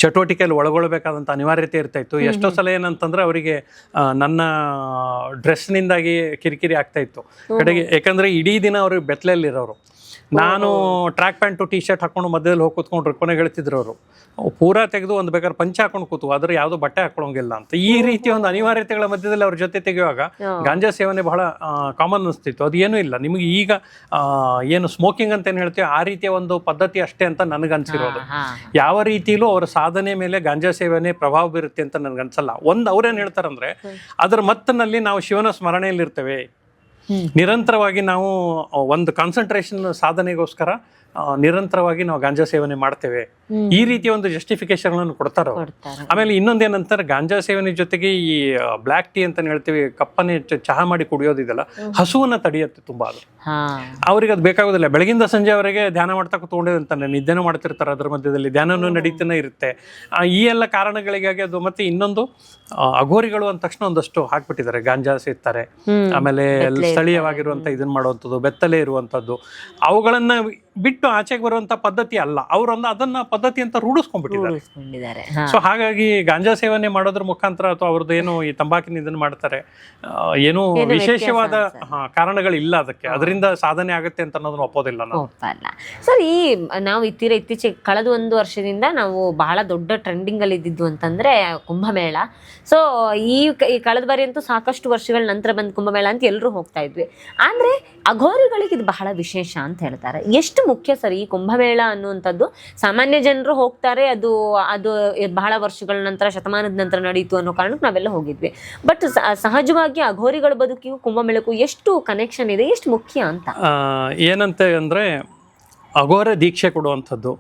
ಚಟುವಟಿಕೆಯಲ್ಲಿ ಒಳಗೊಳ್ಬೇಕಾದಂಥ ಅನಿವಾರ್ಯತೆ ಇರ್ತಾ ಇತ್ತು. ಎಷ್ಟೋ ಸಲ ಏನಂತಂದ್ರೆ ಅವರಿಗೆ ನನ್ನ ಡ್ರೆಸ್ನಿಂದಾಗಿ ಕಿರಿಕಿರಿ ಆಗ್ತಾ ಇತ್ತು ಕಡೆಗೆ. ಯಾಕಂದ್ರೆ ಇಡೀ ದಿನ ಅವ್ರಿಗೆ ಬೆತ್ತಲೆಯಲ್ಲಿರೋರು. ನಾನು ಟ್ರ್ಯಾಕ್ ಪ್ಯಾಂಟು ಟಿ ಶರ್ಟ್ ಹಾಕೊಂಡು ಮಧ್ಯದಲ್ಲಿ ಹೋಗಿ ಕೂತ್ಕೊಂಡ್ರು, ಕೊನೆಗೆ ಹೇಳ್ತಿದ್ರು ಅವರು ಪೂರಾ ತೆಗೆದು ಒಂದು ಬೇಕಾದ್ರೆ ಪಂಚೆ ಹಾಕೊಂಡು ಕೂತು, ಆದ್ರೆ ಯಾವುದೋ ಬಟ್ಟೆ ಹಾಕೊಳ್ಳೋಂಗಿಲ್ಲ ಅಂತ. ಈ ರೀತಿ ಒಂದು ಅನಿವಾರ್ಯತೆಗಳ ಮಧ್ಯದಲ್ಲಿ ಅವ್ರ ಜೊತೆ ತೆಗೆಯುವಾಗ ಗಾಂಜಾ ಸೇವನೆ ಬಹಳ ಕಾಮನ್ ಅನಿಸ್ತಿತ್ತು. ಅದು ಏನೂ ಇಲ್ಲ. ನಿಮಗೆ ಈಗ ಏನು ಸ್ಮೋಕಿಂಗ್ ಅಂತ ಏನು ಹೇಳ್ತೀವಿ ಆ ರೀತಿಯ ಒಂದು ಪದ್ಧತಿ ಅಷ್ಟೇ ಅಂತ ನನಗನ್ಸಿರೋದು. ಯಾವ ರೀತಿಯಲ್ಲೂ ಅವರ ಸಾಧನೆ ಮೇಲೆ ಗಾಂಜಾ ಸೇವನೆ ಪ್ರಭಾವ ಬೀರುತ್ತೆ ಅಂತ ನನಗನ್ಸಲ್ಲ. ಒಂದು ಅವ್ರೇನು ಹೇಳ್ತಾರಂದ್ರೆ, ಅದರ ಮತ್ತಿನಲ್ಲಿ ನಾವು ಶಿವನ ಸ್ಮರಣೆಯಲ್ಲಿರ್ತೇವೆ, ನಿರಂತರವಾಗಿ ನಾವು ಒಂದು ಕಾನ್ಸಂಟ್ರೇಷನ್ ಸಾಧನೆಗೋಸ್ಕರ ನಿರಂತರವಾಗಿ ನಾವು ಗಾಂಜಾ ಸೇವನೆ ಮಾಡ್ತೇವೆ, ಈ ರೀತಿಯ ಒಂದು ಜಸ್ಟಿಫಿಕೇಶನ್ ಕೊಡ್ತಾರ. ಆಮೇಲೆ ಇನ್ನೊಂದೇನಂತಾರೆ, ಗಾಂಜಾ ಸೇವನೆ ಜೊತೆಗೆ ಈ ಬ್ಲ್ಯಾಕ್ ಟೀ ಅಂತ ಹೇಳ್ತೀವಿ, ಕಪ್ಪನೆ ಚಹಾ ಮಾಡಿ ಕುಡಿಯೋದಿದೆಲ್ಲ ಹಸುವನ್ನ ತಡೆಯುತ್ತೆ ತುಂಬಾ. ಅದು ಅವ್ರಿಗೆ ಅದು ಬೇಕಾಗೋದಿಲ್ಲ. ಬೆಳಗಿಂದ ಸಂಜೆವರೆಗೆ ಧ್ಯಾನ ಮಾಡ್ತಾ ಕೂತ್ಕೊಂಡಿದ್ದಂತಾನೆ, ನಿದ್ದೆನೂ ಮಾಡ್ತಿರ್ತಾರೆ, ಅದ್ರ ಮಧ್ಯದಲ್ಲಿ ಧ್ಯಾನನೂ ನಡೀತಾನೆ ಇರುತ್ತೆ. ಈ ಎಲ್ಲ ಕಾರಣಗಳಿಗಾಗಿ ಅದು. ಮತ್ತೆ ಇನ್ನೊಂದು ಅಘೋರಿಗಳು ಅಂದ ತಕ್ಷಣ ಒಂದಷ್ಟು ಹಾಕ್ಬಿಟ್ಟಿದ್ದಾರೆ, ಗಾಂಜಾ ಸೇರ್ತಾರೆ, ಆಮೇಲೆ ಸ್ಥಳೀಯವಾಗಿರುವಂತ ಇದನ್ನ ಮಾಡುವಂಥದ್ದು, ಬೆತ್ತಲೆ ಇರುವಂಥದ್ದು, ಅವುಗಳನ್ನ ಬಿಟ್ಟು ಆಚೆಗೆ ಬರುವಂತ ಪದ್ಧತಿ ಅಲ್ಲ. ಅವರೊಂದು ಅದನ್ನ ಪದ್ಧತಿ ಅಂತ ರೂಢಿಸ್ಕೊಂಡ್ಬಿಟ್ಟಿದ್ದಾರೆ. ಸೊ ಹಾಗಾಗಿ ಗಾಂಜಾ ಸೇವನೆ ಮಾಡೋದ್ರ ಮುಖಾಂತರ ಅಥವಾ ಅವ್ರದ್ದು ಏನು ಈ ತಂಬಾಕಿನ ಇದನ್ನ ಮಾಡ್ತಾರೆ, ಏನು ವಿಶೇಷವಾದ ಕಾರಣಗಳಿಲ್ಲ ಅದಕ್ಕೆ, ಅದರಿಂದ ಸಾಧನೆ ಆಗುತ್ತೆ ಅಂತ ಅನ್ನೋದನ್ನ ಒಪ್ಪೋದಿಲ್ಲ ನಾವು. ಸರ್, ಈ ನಾವು ಇತ್ತೀಚೆಗೆ ಕಳೆದ 1 ವರ್ಷದಿಂದ ನಾವು ಬಹಳ ದೊಡ್ಡ ಟ್ರೆಂಡಿಂಗ್ ಅಲ್ಲಿ ಇದ್ದಿದ್ದು ಅಂತಂದ್ರೆ ಕುಂಭಮೇಳ. ಸೊ ಈ ಕಳೆದ ಬಾರಿ ಅಂತೂ ಸಾಕಷ್ಟು ವರ್ಷಗಳ ನಂತರ ಬಂದ ಕುಂಭಮೇಳ ಅಂತ ಎಲ್ಲರೂ ಹೋಗ್ತಾ ಇದ್ವಿ. ಆದ್ರೆ ಅಘೋರಿಗಳಿಗೆ ಇದು ಬಹಳ ವಿಶೇಷ ಅಂತ ಹೇಳ್ತಾರೆ. ಎಷ್ಟು ಮುಖ್ಯ ಸರ್ ಈ ಕುಂಭಮೇಳ ಅನ್ನುವಂಥದ್ದು? ಸಾಮಾನ್ಯ ಜನರು ಹೋಗ್ತಾರೆ, ಅದು ಅದು ಬಹಳ ವರ್ಷಗಳ ನಂತರ, ಶತಮಾನದ ನಂತರ ನಡೀತು ಅನ್ನೋ ಕಾರಣಕ್ಕೆ ನಾವೆಲ್ಲ ಹೋಗಿದ್ವಿ. ಬಟ್ ಸಹಜವಾಗಿ ಅಘೋರಿಗಳ ಬದುಕಿಗೂ ಕುಂಭಮೇಳಕ್ಕೂ ಎಷ್ಟು ಕನೆಕ್ಷನ್ ಇದೆ, ಎಷ್ಟು ಮುಖ್ಯ ಅಂತ? ಏನಂತೆ ಅಂದ್ರೆ ಅಘೋರ ದೀಕ್ಷೆ ಕೊಡುವಂಥದ್ದು,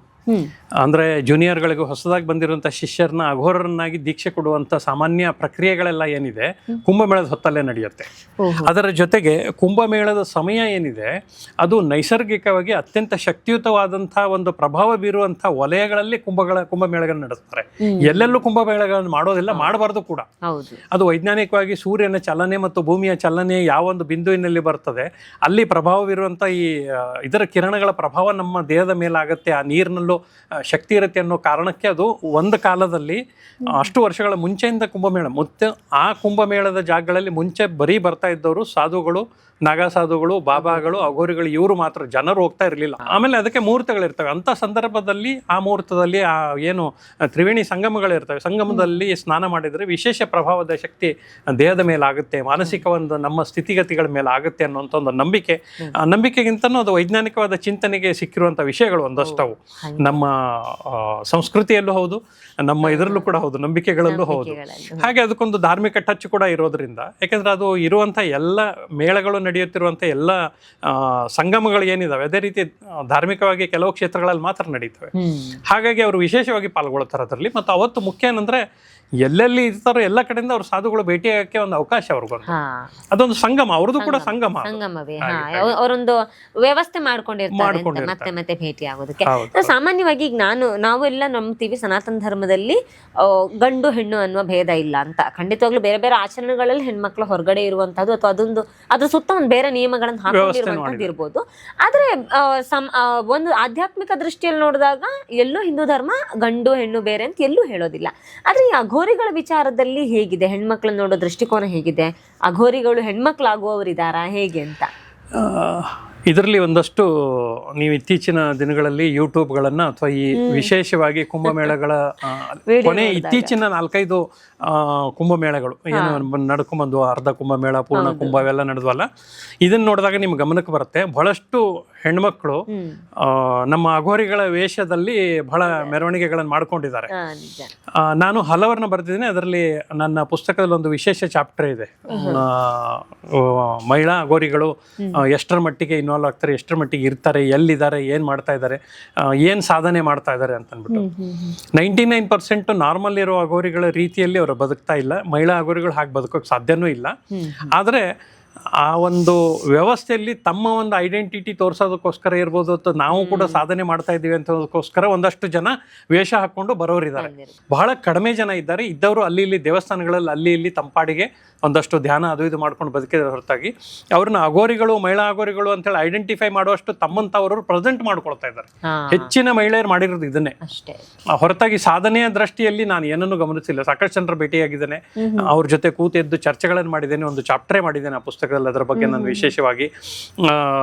ಅಂದ್ರೆ ಜೂನಿಯರ್ಗಳಿಗೂ ಹೊಸದಾಗಿ ಬಂದಿರುವಂತ ಶಿಷ್ಯರನ್ನ ಅಘೋರರನ್ನಾಗಿ ದೀಕ್ಷೆ ಕೊಡುವಂತ ಸಾಮಾನ್ಯ ಪ್ರಕ್ರಿಯೆಗಳೆಲ್ಲ ಏನಿದೆ ಕುಂಭಮೇಳದ ಹೊತ್ತಲ್ಲೇ ನಡೆಯುತ್ತೆ. ಅದರ ಜೊತೆಗೆ ಕುಂಭಮೇಳದ ಸಮಯ ಏನಿದೆ ಅದು ನೈಸರ್ಗಿಕವಾಗಿ ಅತ್ಯಂತ ಶಕ್ತಿಯುತವಾದಂತಹ ಒಂದು ಪ್ರಭಾವ ಬೀರುವಂತಹ ವಲಯಗಳಲ್ಲಿ ಕುಂಭಮೇಳಗಳನ್ನು ನಡೆಸ್ತಾರೆ. ಎಲ್ಲೆಲ್ಲೂ ಕುಂಭಮೇಳಗಳನ್ನು ಮಾಡೋದಿಲ್ಲ, ಮಾಡಬಾರ್ದು ಕೂಡ. ಅದು ವೈಜ್ಞಾನಿಕವಾಗಿ ಸೂರ್ಯನ ಚಲನೆ ಮತ್ತು ಭೂಮಿಯ ಚಲನೆ ಯಾವೊಂದು ಬಿಂದುವಿನಲ್ಲಿ ಬರ್ತದೆ ಅಲ್ಲಿ ಪ್ರಭಾವ ಬೀರುವಂತ ಈ ಇದರ ಕಿರಣಗಳ ಪ್ರಭಾವ ನಮ್ಮ ದೇಹದ ಮೇಲಾಗತ್ತೆ, ಆ ನೀರಿನಲ್ಲೂ ಶಕ್ತಿ ಇರುತ್ತೆ ಅನ್ನೋ ಕಾರಣಕ್ಕೆ ಅದು ಒಂದು ಕಾಲದಲ್ಲಿ ಅಷ್ಟು ವರ್ಷಗಳ ಮುಂಚೆಯಿಂದ ಕುಂಭಮೇಳ, ಮತ್ತೆ ಆ ಕುಂಭಮೇಳದ ಜಾಗಗಳಲ್ಲಿ ಮುಂಚೆ ಬರೀ ಬರ್ತಾ ಇದ್ದವರು ಸಾಧುಗಳು, ನಾಗಾ ಸಾಧುಗಳು, ಬಾಬಾಗಳು, ಅಘೋರಿಗಳು, ಇವರು ಮಾತ್ರ, ಜನರು ಹೋಗ್ತಾ ಇರಲಿಲ್ಲ. ಆಮೇಲೆ ಅದಕ್ಕೆ ಮುಹೂರ್ತಗಳಿರ್ತವೆ. ಅಂಥ ಸಂದರ್ಭದಲ್ಲಿ ಆ ಮುಹೂರ್ತದಲ್ಲಿ ಆ ಏನು ತ್ರಿವೇಣಿ ಸಂಗಮಗಳಿರ್ತವೆ, ಸಂಗಮದಲ್ಲಿ ಸ್ನಾನ ಮಾಡಿದರೆ ವಿಶೇಷ ಪ್ರಭಾವದ ಶಕ್ತಿ ದೇಹದ ಮೇಲೆ ಆಗುತ್ತೆ, ಮಾನಸಿಕ ಒಂದು ನಮ್ಮ ಸ್ಥಿತಿಗತಿಗಳ ಮೇಲೆ ಆಗುತ್ತೆ ಅನ್ನೋಂಥ ಒಂದು ನಂಬಿಕೆ. ಆ ನಂಬಿಕೆಗಿಂತನೂ ಅದು ವೈಜ್ಞಾನಿಕವಾದ ಚಿಂತನೆಗೆ ಸಿಕ್ಕಿರುವಂಥ ವಿಷಯಗಳು ಒಂದಷ್ಟವು. ನಮ್ಮ ಸಂಸ್ಕೃತಿಯಲ್ಲೂ ಹೌದು, ನಮ್ಮ ಇದರಲ್ಲೂ ಕೂಡ ಹೌದು, ನಂಬಿಕೆಗಳಲ್ಲೂ ಹೌದು. ಹಾಗೆ ಅದಕ್ಕೊಂದು ಧಾರ್ಮಿಕ ಟಚ್ ಕೂಡ ಇರೋದ್ರಿಂದ, ಯಾಕಂದ್ರೆ ಅದು ಇರುವಂಥ ಎಲ್ಲ ಮೇಳಗಳು ನಡೆಯುತ್ತಿರುವಂಥ ಎಲ್ಲ ಸಂಗಮಗಳು ಏನಿದಾವೆ ಅದೇ ರೀತಿ ಧಾರ್ಮಿಕವಾಗಿ ಕೆಲವು ಕ್ಷೇತ್ರಗಳಲ್ಲಿ ಮಾತ್ರ ನಡೀತವೆ. ಹಾಗಾಗಿ ಅವರು ವಿಶೇಷವಾಗಿ ಪಾಲ್ಗೊಳ್ತಾರೆ ಅದರಲ್ಲಿ. ಮತ್ತು ಅವತ್ತು ಮುಖ್ಯ ಏನಂದ್ರೆ ಎಲ್ಲೆಲ್ಲಿ ಇರ್ತಾರೋ ಎಲ್ಲ ಕಡೆಯಿಂದ ಅವ್ರ ಸಾಧುಗಳು ಭೇಟಿಯಾಗಕ್ಕೆ ಒಂದು ಅವಕಾಶ ಅವ್ರಿಗೊಂದು, ಅದೊಂದು ಸಂಗಮ, ಅವ್ರದ್ದು ಕೂಡ ಸಂಗಮವೇ, ಅವರೊಂದು ವ್ಯವಸ್ಥೆ ಮಾಡ್ಕೊಂಡಿರ್ತಾರೆ ಮತ್ತೆ ಮತ್ತೆ ಭೇಟಿ ಆಗೋದಕ್ಕೆ. ಸಾಮಾನ್ಯವಾಗಿ ಈಗ ನಾವೆಲ್ಲ ನಂಬ್ತೀವಿ ಸನಾತನ ಧರ್ಮದಲ್ಲಿ ಗಂಡು ಹೆಣ್ಣು ಅನ್ನುವ ಭೇದ ಇಲ್ಲ ಅಂತ. ಖಂಡಿತವಾಗ್ಲೂ ಬೇರೆ ಬೇರೆ ಆಚರಣೆಗಳಲ್ಲಿ ಹೆಣ್ಮಕ್ಳು ಹೊರಗಡೆ ಇರುವಂತದ್ದು ಅಥವಾ ಅದ್ರ ಸುತ್ತ ಒಂದು ಬೇರೆ ನಿಯಮಗಳನ್ನು ಹಾಕೊಂಡಿರುವಂತದ್ದು ಇರ್ಬೋದು. ಆದ್ರೆ ಒಂದು ಆಧ್ಯಾತ್ಮಿಕ ದೃಷ್ಟಿಯಲ್ಲಿ ನೋಡಿದಾಗ ಎಲ್ಲೂ ಹಿಂದೂ ಧರ್ಮ ಗಂಡು ಹೆಣ್ಣು ಬೇರೆ ಅಂತ ಎಲ್ಲೂ ಹೇಳೋದಿಲ್ಲ. ಆದ್ರೆ ಈ ಅಘೋರಿಗಳ ವಿಚಾರದಲ್ಲಿ ಹೇಗಿದೆ, ಹೆಣ್ಮಕ್ಳನ್ನ ನೋಡೋ ದೃಷ್ಟಿಕೋನ ಹೇಗಿದೆ? ಅಘೋರಿಗಳು ಹೆಣ್ಮಕ್ಳಾಗುವವರಿದಾರಾ ಹೇಗೆ ಅಂತ? ಇದರಲ್ಲಿ ಒಂದಷ್ಟು ನೀವು ಇತ್ತೀಚಿನ ದಿನಗಳಲ್ಲಿ ಯೂಟ್ಯೂಬ್ಗಳನ್ನು ಅಥವಾ ಈ ವಿಶೇಷವಾಗಿ ಕುಂಭಮೇಳಗಳ ಕೊನೆ ಇತ್ತೀಚಿನ 4-5 ಕುಂಭಮೇಳಗಳು ಏನು ನಡ್ಕೊಂಬಂದು, ಅರ್ಧ ಕುಂಭಮೇಳ, ಪೂರ್ಣ ಕುಂಭ ಅವೆಲ್ಲ ನಡೆದ್ವಲ್ಲ, ಇದನ್ನ ನೋಡಿದಾಗ ನಿಮ್ಗೆ ಗಮನಕ್ಕೆ ಬರುತ್ತೆ ಬಹಳಷ್ಟು ಹೆಣ್ಮಕ್ಳು ನಮ್ಮ ಅಘೋರಿಗಳ ವೇಷದಲ್ಲಿ ಬಹಳ ಮೆರವಣಿಗೆಗಳನ್ನು ಮಾಡ್ಕೊಂಡಿದ್ದಾರೆ. ನಾನು ಹಲವರನ್ನ ಬರ್ತಿದ್ದೀನಿ. ಅದರಲ್ಲಿ ನನ್ನ ಪುಸ್ತಕದಲ್ಲಿ ಒಂದು ವಿಶೇಷ ಚಾಪ್ಟರ್ ಇದೆ, ಮಹಿಳಾ ಅಘೋರಿಗಳು ಎಷ್ಟರ ಮಟ್ಟಿಗೆ ಇನ್ವಾಲ್ವ್ ಆಗ್ತಾರೆ, ಎಷ್ಟರ ಮಟ್ಟಿಗೆ ಇರ್ತಾರೆ, ಎಲ್ಲಿದ್ದಾರೆ, ಏನು ಮಾಡ್ತಾ ಇದ್ದಾರೆ, ಏನು ಸಾಧನೆ ಮಾಡ್ತಾ ಇದ್ದಾರೆ ಅಂತ ಅಂದ್ಬಿಟ್ಟು. 99% ನಾರ್ಮಲ್ ಇರೋ ಅಘೋರಿಗಳ ರೀತಿಯಲ್ಲಿ ಅವರು ಬದುಕ್ತಾ ಇಲ್ಲ. ಮಹಿಳಾ ಅಘೋರಿಗಳು ಹಾಗೆ ಬದುಕೋಕೆ ಸಾಧ್ಯನೂ ಇಲ್ಲ. ಆದರೆ ಆ ಒಂದು ವ್ಯವಸ್ಥೆಯಲ್ಲಿ ತಮ್ಮ ಒಂದು ಐಡೆಂಟಿಟಿ ತೋರ್ಸೋದಕ್ಕೋಸ್ಕರ ಇರ್ಬೋದು, ಅಥವಾ ನಾವು ಕೂಡ ಸಾಧನೆ ಮಾಡ್ತಾ ಇದ್ದೀವಿ ಅಂತದಕ್ಕೋಸ್ಕರ ಒಂದಷ್ಟು ಜನ ವೇಷ ಹಾಕೊಂಡು ಬರೋರಿದ್ದಾರೆ. ಬಹಳ ಕಡಿಮೆ ಜನ ಇದ್ದಾರೆ. ಇದ್ದವರು ಅಲ್ಲಿ ಇಲ್ಲಿ ದೇವಸ್ಥಾನಗಳಲ್ಲಿ ಅಲ್ಲಿ ಇಲ್ಲಿ ತಂಪಾಡಿಗೆ ಒಂದಷ್ಟು ಧ್ಯಾನ ಅದು ಇದು ಮಾಡ್ಕೊಂಡು ಬದುಕಿದ ಹೊರತಾಗಿ ಅವ್ರನ್ನ ಅಘೋರಿಗಳು, ಮಹಿಳಾ ಅಘೋರಿಗಳು ಅಂತೇಳಿ ಐಡೆಂಟಿಫೈ ಮಾಡುವಷ್ಟು ತಮ್ಮಂತವರು ಪ್ರೆಸೆಂಟ್ ಮಾಡ್ಕೊಳ್ತಾ ಇದ್ದಾರೆ. ಹೆಚ್ಚಿನ ಮಹಿಳೆಯರು ಮಾಡಿರೋದು ಇದನ್ನೇ ಹೊರತಾಗಿ ಸಾಧನೆಯ ದೃಷ್ಟಿಯಲ್ಲಿ ನಾನು ಏನನ್ನು ಗಮನಿಸಿಲ್ಲ. ಸಾಕಷ್ಟು ಜನರ ಭೇಟಿಯಾಗಿದ್ದೇನೆ, ಅವ್ರ ಜೊತೆ ಕೂತೆದ್ದು ಚರ್ಚೆಗಳನ್ನು ಮಾಡಿದ್ದೇನೆ, ಒಂದು ಚಾಪ್ಟರೇ ಮಾಡಿದ್ದೇನೆ ಆ ಪುಸ್ತಕದಲ್ಲಿ ಅದರ ಬಗ್ಗೆ. ನಾನು ವಿಶೇಷವಾಗಿ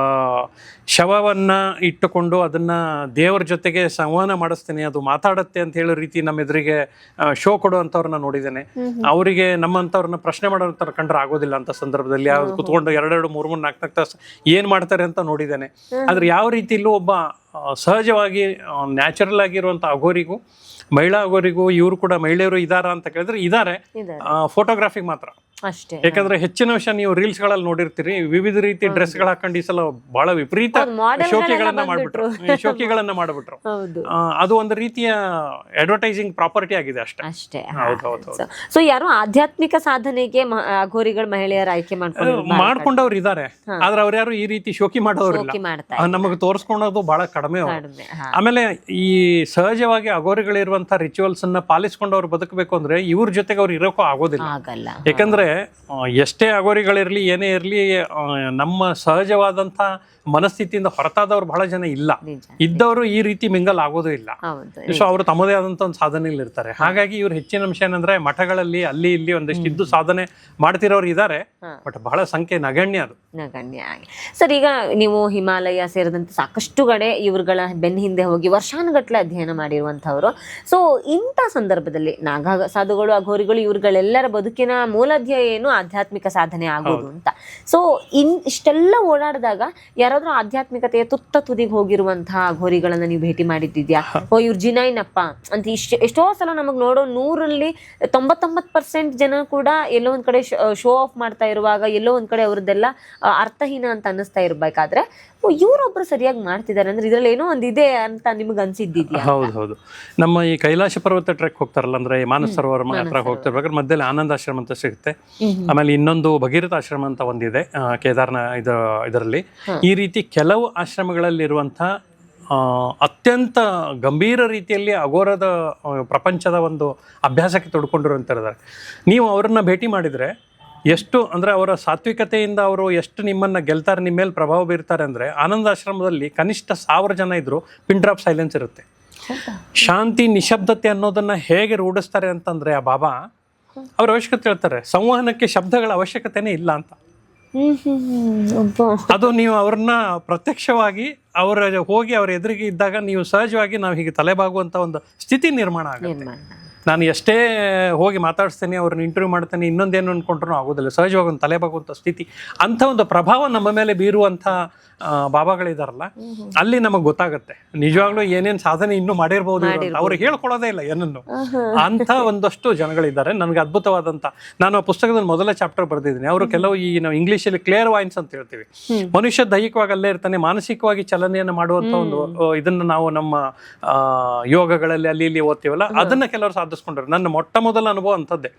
ಶವವನ್ನ ಇಟ್ಟುಕೊಂಡು ಅದನ್ನ ದೇವರ ಜೊತೆಗೆ ಸಂವಹನ ಮಾಡಿಸ್ತೇನೆ, ಅದು ಮಾತಾಡುತ್ತೆ ಅಂತ ಹೇಳೋ ರೀತಿ ನಮ್ಮ ಎದುರಿಗೆ ಶೋ ಕೊಡುವಂಥವ್ರನ್ನ ನೋಡಿದ್ದೇನೆ. ಅವರಿಗೆ ನಮ್ಮಂಥವ್ರನ್ನ ಪ್ರಶ್ನೆ ಮಾಡೋಂಥ ಕಂಡ್ರೆ ಆಗೋದಿಲ್ಲ ಅಂತ ಸಂದರ್ಭದಲ್ಲಿ ಕುತ್ಕೊಂಡು 2-2, 3-3, 4 ತಾಸು ಏನ್ ಮಾಡ್ತಾರೆ ಅಂತ ನೋಡಿದ್ದೇನೆ. ಆದ್ರೆ ಯಾವ ರೀತಿಯಲ್ಲೂ ಒಬ್ಬ ಸಹಜವಾಗಿ ನ್ಯಾಚುರಲ್ ಆಗಿರುವಂಥ ಅಘೋರಿಗೂ ಮಹಿಳಾ ಅಘೋರಿಗೂ ಇವರು ಕೂಡ ಮಹಿಳೆಯರು ಇದಾರ ಅಂತ ಕೇಳಿದ್ರೆ ಇದ್ದಾರೆ, ಫೋಟೋಗ್ರಾಫಿಗೆ ಮಾತ್ರ ಅಷ್ಟೇ. ಯಾಕಂದ್ರೆ ಹೆಚ್ಚಿನ ವಿಷಯ ನೀವು ರೀಲ್ಸ್ ಗಳಲ್ಲಿ ನೋಡಿರ್ತೀರಿ, ವಿವಿಧ ರೀತಿ ಡ್ರೆಸ್ ಗಳು ಹಾಕೊಂಡು ಈ ಸಲ ಬಹಳ ವಿಪರೀತ ಶೋಕಿಗಳನ್ನ ಮಾಡ್ಬಿಟ್ರು. ಅದು ಒಂದು ರೀತಿಯ ಅಡ್ವರ್ಟೈಸಿಂಗ್ ಪ್ರಾಪರ್ಟಿ ಆಗಿದೆ ಅಷ್ಟೇ. ಸೊ ಯಾರು ಆಧ್ಯಾತ್ಮಿಕ ಸಾಧನೆಗೆ ಅಘೋರಿಗಳು ಮಹಿಳೆಯರ ಆಯ್ಕೆ ಮಾಡ್ಕೊಂಡವ್ರು ಇದ್ದಾರೆ, ಆದ್ರೆ ಅವ್ರು ಯಾರು ಈ ರೀತಿ ಶೋಕಿ ಮಾಡೋರಿಲ್ಲ, ನಮಗೆ ತೋರಿಸ್ಕೊಳೋದು ಬಹಳ ಕಡಿಮೆ. ಆಮೇಲೆ ಈ ಸಹಜವಾಗಿ ಅಘೋರಿಗಳಿರುವಂತ ರಿಚುವಲ್ಸ್ ಅನ್ನ ಪಾಲಿಸ್ಕೊಂಡು ಅವ್ರು ಬದುಕಬೇಕು ಅಂದ್ರೆ ಇವ್ರ ಜೊತೆಗೆ ಅವ್ರು ಇರೋಕ್ಕೂ ಆಗೋದಿಲ್ಲ. ಯಾಕಂದ್ರೆ ಎಷ್ಟೇ ಅಘೋರಿಗಳಿರ್ಲಿ ಏನೇ ಇರಲಿ ನಮ್ಮ ಸಹಜವಾದಂಥ ಮನಸ್ಥಿತಿಯಿಂದ ಹೊರತಾದವ್ರು ಬಹಳ ಜನ ಇಲ್ಲ. ನಿಜ. ಇದ್ದವರು ಈ ರೀತಿ ಮಿಂಗಲ್ ಆಗೋದು ಇಲ್ಲ. ಹೌದು. ಸೊ ಅವರು ತಮ್ಮದೇ ಆದಂತ ಒಂದು ಸಾಧನೆಯಲ್ಲಿ ಇರ್ತಾರೆ. ಹಾಗಾಗಿ ಇವ್ರ ಹೆಚ್ಚಿನ ಅಂಶ ಏನಂದ್ರೆ ಮಠಗಳಲ್ಲಿ ಅಲ್ಲಿ ಇಲ್ಲಿ ಒಂದಿಷ್ಟು ಇದ್ದು ಸಾಧನೆ ಮಾಡ್ತಿರೋರು ಇದ್ದಾರೆ, ಬಟ್ ಬಹಳ ಸಂಖ್ಯೆ ನಗಣ್ಯ ಅದು. ನಗಣ್ಯ ಆಗಿ. ಸರ್, ಈಗ ನೀವು ಹಿಮಾಲಯ ಸೇರಿದಂತೆ ಸಾಕಷ್ಟು ಕಡೆ ಇವ್ರುಗಳ ಬೆನ್ನ ಹಿಂದೆ ಹೋಗಿ ವರ್ಷಾನುಗಟ್ಲೆ ಅಧ್ಯಯನ ಮಾಡಿರುವಂತವ್ರು. ಸೊ ಇಂಥ ಸಂದರ್ಭದಲ್ಲಿ ನಾಗ ಸಾಧುಗಳು, ಅಘೋರಿಗಳು ಇವ್ರುಗಳೆಲ್ಲರ ಬದುಕಿನ ಮೂಲಧ್ಯ ಏನು ಆಧ್ಯಾತ್ಮಿಕ ಸಾಧನೆ ಆಗೋದು ಅಂತ. ಸೊ ಇಷ್ಟೆಲ್ಲ ಓಡಾಡಿದಾಗ ಯಾರಾದ್ರೂ ಆಧ್ಯಾತ್ಮಿಕತೆಯ ತುತ್ತ ತುದಿಗೆ ಹೋಗಿರುವಂತಹ ಅಘೋರಿಗಳನ್ನ ನೀವು ಭೇಟಿ ಮಾಡಿದ್ದಿದ್ಯಾ? ಓ ಇವ್ರು ಜಿನೈನಪ್ಪ ಅಂತ ಎಷ್ಟೋ ಸಲ ನಮಗ್ ನೋಡೋ 100ರಲ್ಲಿ 99% ಜನ ಕೂಡ ಎಲ್ಲೋ ಒಂದ್ ಕಡೆ ಶೋ ಆಫ್ ಮಾಡ್ತಾ ಇರುವಾಗ, ಎಲ್ಲೋ ಒಂದ್ ಕಡೆ ಅವ್ರದ್ದೆಲ್ಲ ಅರ್ಥಹೀನ ಅಂತ ಅನ್ನಿಸ್ತಾ ಇರ್ಬೇಕಾದ್ರೆ ಇವ್ರೊಬ್ರು ಸರಿಯಾಗಿ ಮಾಡ್ತಿದ್ದಾರೆ ಅಂದ್ರೆ ಇದ್ರಲ್ಲಿ ಏನೋ ಒಂದಿದೆ ಅಂತ ನಿಮ್ಗೆ ಅನ್ಸಿದ್ದಿದ್ಯಾ? ಹೌದು. ನಮ್ಮ ಈ ಕೈಲಾಸ ಪರ್ವತ ಟ್ರೆಕ್ ಹೋಗ್ತಾರಲ್ಲ, ಅಂದ್ರೆ ಮಾನಸ ಸರೋವರ ಹತ್ರ ಹೋಗ್ತಿರ್ಬೇಕಾದ್ರೆ ಮಧ್ಯದಲ್ಲಿ ಆನಂದ ಆಶ್ರಮ ಅಂತ ಸಿಗುತ್ತೆ. ಆಮೇಲೆ ಇನ್ನೊಂದು ಭಗೀರಥ ಆಶ್ರಮ ಅಂತ ಒಂದಿದೆ ಕೇದಾರ್ನಾಥ್ ಇದರಲ್ಲಿ. ಈ ರೀತಿ ಕೆಲವು ಆಶ್ರಮಗಳಲ್ಲಿರುವಂತಹ ಅತ್ಯಂತ ಗಂಭೀರ ರೀತಿಯಲ್ಲಿ ಅಘೋರದ ಪ್ರಪಂಚದ ಒಂದು ಅಭ್ಯಾಸಕ್ಕೆ ತೊಡ್ಕೊಂಡಿರುವಂತಿದ್ದಾರೆ. ನೀವು ಅವ್ರನ್ನ ಭೇಟಿ ಮಾಡಿದ್ರೆ ಎಷ್ಟು ಅಂದ್ರೆ ಅವರ ಸಾತ್ವಿಕತೆಯಿಂದ ಅವರು ಎಷ್ಟು ನಿಮ್ಮನ್ನ ಗೆಲ್ತಾರೆ, ನಿಮ್ಮ ಮೇಲೆ ಪ್ರಭಾವ ಬೀರ್ತಾರೆ ಅಂದ್ರೆ, ಆನಂದಾಶ್ರಮದಲ್ಲಿ ಕನಿಷ್ಠ 1000 ಜನ ಇದ್ರು ಪಿನ್ ಡ್ರಾಪ್ ಸೈಲೆನ್ಸ್ ಇರುತ್ತೆ. ಶಾಂತಿ ನಿಶಬ್ದತೆ ಅನ್ನೋದನ್ನ ಹೇಗೆ ರೂಢಿಸ್ತಾರೆ ಅಂತಂದ್ರೆ ಆ ಬಾಬಾ ಅವ್ರ ಅವಶ್ಯಕತೆ ಹೇಳ್ತಾರೆ, ಸಂವಹನಕ್ಕೆ ಶಬ್ದಗಳ ಅವಶ್ಯಕತೆನೇ ಇಲ್ಲ ಅಂತ. ಅದು ನೀವು ಅವ್ರನ್ನ ಪ್ರತ್ಯಕ್ಷವಾಗಿ ಹೋಗಿ ಅವ್ರ ಎದುರಿಗೆ ಇದ್ದಾಗ ನೀವು ಸಹಜವಾಗಿ ನಾವು ಹೀಗೆ ತಲೆಬಾಗುವಂತ ಒಂದು ಸ್ಥಿತಿ ನಿರ್ಮಾಣ ಆಗುತ್ತೆ. ನಾನು ಎಷ್ಟೇ ಹೋಗಿ ಮಾತಾಡಿಸ್ತೇನೆ, ಅವ್ರನ್ನ ಇಂಟರ್ವ್ಯೂ ಮಾಡ್ತೇನೆ, ಇನ್ನೊಂದೇನು ಅನ್ಕೊಂಡ್ರೂ ಆಗೋದಿಲ್ಲ. ಸಹಜವಾಗಿ ಒಂದು ತಲೆಬಾಗುವಂಥ ಸ್ಥಿತಿ, ಅಂಥ ಒಂದು ಪ್ರಭಾವ ನಮ್ಮ ಮೇಲೆ ಬೀರುವಂಥ ಬಾಬಾಗಳಿದಾರಲ್ಲ, ಅಲ್ಲಿ ನಮಗೆ ಗೊತ್ತಾಗುತ್ತೆ ನಿಜವಾಗ್ಲೂ ಏನೇನು ಸಾಧನೆ ಇನ್ನೂ ಮಾಡಿರ್ಬೋದು ಅಂತ. ಅವ್ರು ಹೇಳ್ಕೊಳ್ಳೋದೇ ಇಲ್ಲ ಏನನ್ನು. ಅಂಥ ಒಂದಷ್ಟು ಜನಗಳಿದ್ದಾರೆ. ನನಗೆ ಅದ್ಭುತವಾದಂಥ, ನಾನು ಆ ಪುಸ್ತಕದಲ್ಲಿ ಮೊದಲ ಚಾಪ್ಟರ್ ಬರೆದಿದ್ದೀನಿ. ಅವರು ಕೆಲವು ಈ ನಾವು ಇಂಗ್ಲೀಷಲ್ಲಿ ಕ್ಲಿಯರ್ ವಾಯ್ನ್ಸ್ ಅಂತ ಹೇಳ್ತೀವಿ, ಮನುಷ್ಯ ದೈಹಿಕವಾಗಿ ಅಲ್ಲೇ ಇರ್ತಾನೆ, ಮಾನಸಿಕವಾಗಿ ಚಲನೆಯನ್ನು ಮಾಡುವಂಥ ಒಂದು ಇದನ್ನು ನಾವು ನಮ್ಮ ಯೋಗಗಳಲ್ಲಿ ಅಲ್ಲಿ ಇಲ್ಲಿ ಓದ್ತೀವಲ್ಲ, ಅದನ್ನ ಕೆಲವರು ಸಾಧಿಸ್ಕೊಂಡ್ರು. ನನ್ನ ಮೊಟ್ಟ ಮೊದಲ ಅನುಭವ ಅಂಥದ್ದೇ.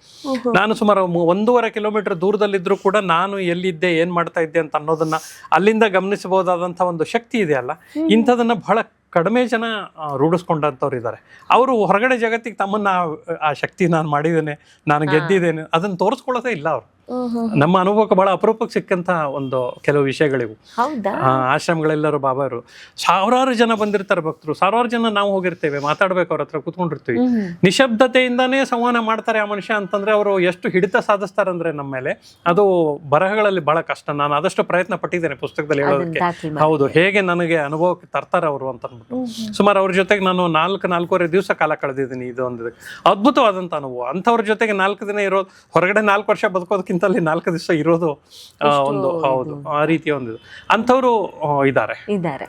ನಾನು ಸುಮಾರು 1.5 ಕಿಲೋಮೀಟರ್ ದೂರದಲ್ಲಿದ್ದರೂ ಕೂಡ ನಾನು ಎಲ್ಲಿದ್ದೆ, ಏನ್ ಮಾಡ್ತಾ ಇದ್ದೆ ಅಂತ ಅನ್ನೋದನ್ನ ಅಲ್ಲಿಂದ ಗಮನಿಸಬಹುದಾದಂಥ ಒಂದು ಶಕ್ತಿ ಇದೆಯಲ್ಲ, ಇಂಥದನ್ನ ಬಹಳ ಕಡಿಮೆ ಜನ ರೂಢಿಸ್ಕೊಂಡಂಥವ್ರು ಇದ್ದಾರೆ. ಅವರು ಹೊರಗಡೆ ಜಗತ್ತಿಗೆ ತಮ್ಮನ್ನ ಆ ಶಕ್ತಿ ನಾನು ಮಾಡಿದ್ದೇನೆ, ನಾನು ಗೆದ್ದಿದ್ದೇನೆ ಅದನ್ನ ತೋರಿಸ್ಕೊಳ್ಳೋದೇ ಇಲ್ಲ ಅವರು. ನಮ್ಮ ಅನುಭವಕ್ಕೆ ಬಹಳ ಅಪರೂಪಕ್ಕೆ ಸಿಕ್ಕಂತ ಒಂದು ಕೆಲವು ವಿಷಯಗಳಿವು. ಆಶ್ರಮಗಳೆಲ್ಲರೂ ಬಾಬಾರು ಸಾವಿರಾರು ಜನ ಬಂದಿರ್ತಾರೆ, ಭಕ್ತರು ಸಾವಿರಾರು ಜನ. ನಾವು ಹೋಗಿರ್ತೇವೆ, ಮಾತಾಡ್ಬೇಕು, ಅವ್ರ ಹತ್ರ ಕೂತ್ಕೊಂಡಿರ್ತೀವಿ, ನಿಶಬ್ದತೆಯಿಂದಾನೇ ಸಂವಹನ ಮಾಡ್ತಾರೆ ಆ ಮನುಷ್ಯ ಅಂತಂದ್ರೆ ಅವರು ಎಷ್ಟು ಹಿಡಿತ ಸಾಧಿಸ್ತಾರಂದ್ರೆ ನಮ್ಮ ಮೇಲೆ, ಅದು ಬರಹಗಳಲ್ಲಿ ಬಹಳ ಕಷ್ಟ. ನಾನು ಆದಷ್ಟು ಪ್ರಯತ್ನ ಪಟ್ಟಿದ್ದೇನೆ ಪುಸ್ತಕದಲ್ಲಿ ಹೇಳೋದಕ್ಕೆ. ಹೌದು, ಹೇಗೆ ನನಗೆ ಅನುಭವಕ್ಕೆ ತರ್ತಾರೆ ಅವರು ಅಂತ ಅಂದ್ಬಿಟ್ಟು. ಸುಮಾರು ಅವ್ರ ಜೊತೆಗೆ ನಾನು 4-4.5 ದಿವಸ ಕಾಲ ಕಳೆದಿದ್ದೀನಿ. ಇದು ಒಂದು ಅದ್ಭುತವಾದಂತ ಅನುಭವ. ಅಂಥವ್ರ ಜೊತೆಗೆ 4 ದಿನ ಇರೋದು, ಹೊರಗಡೆ 4 ವರ್ಷ ಬದುಕೋದಕ್ಕಿಂತ ಅಲ್ಲಿ 4 ದಿವಸ ಇರೋದು ಒಂದು, ಹೌದು, ಆ ರೀತಿಯ ಒಂದು ಅಂಥವ್ರು ಇದ್ದಾರೆ.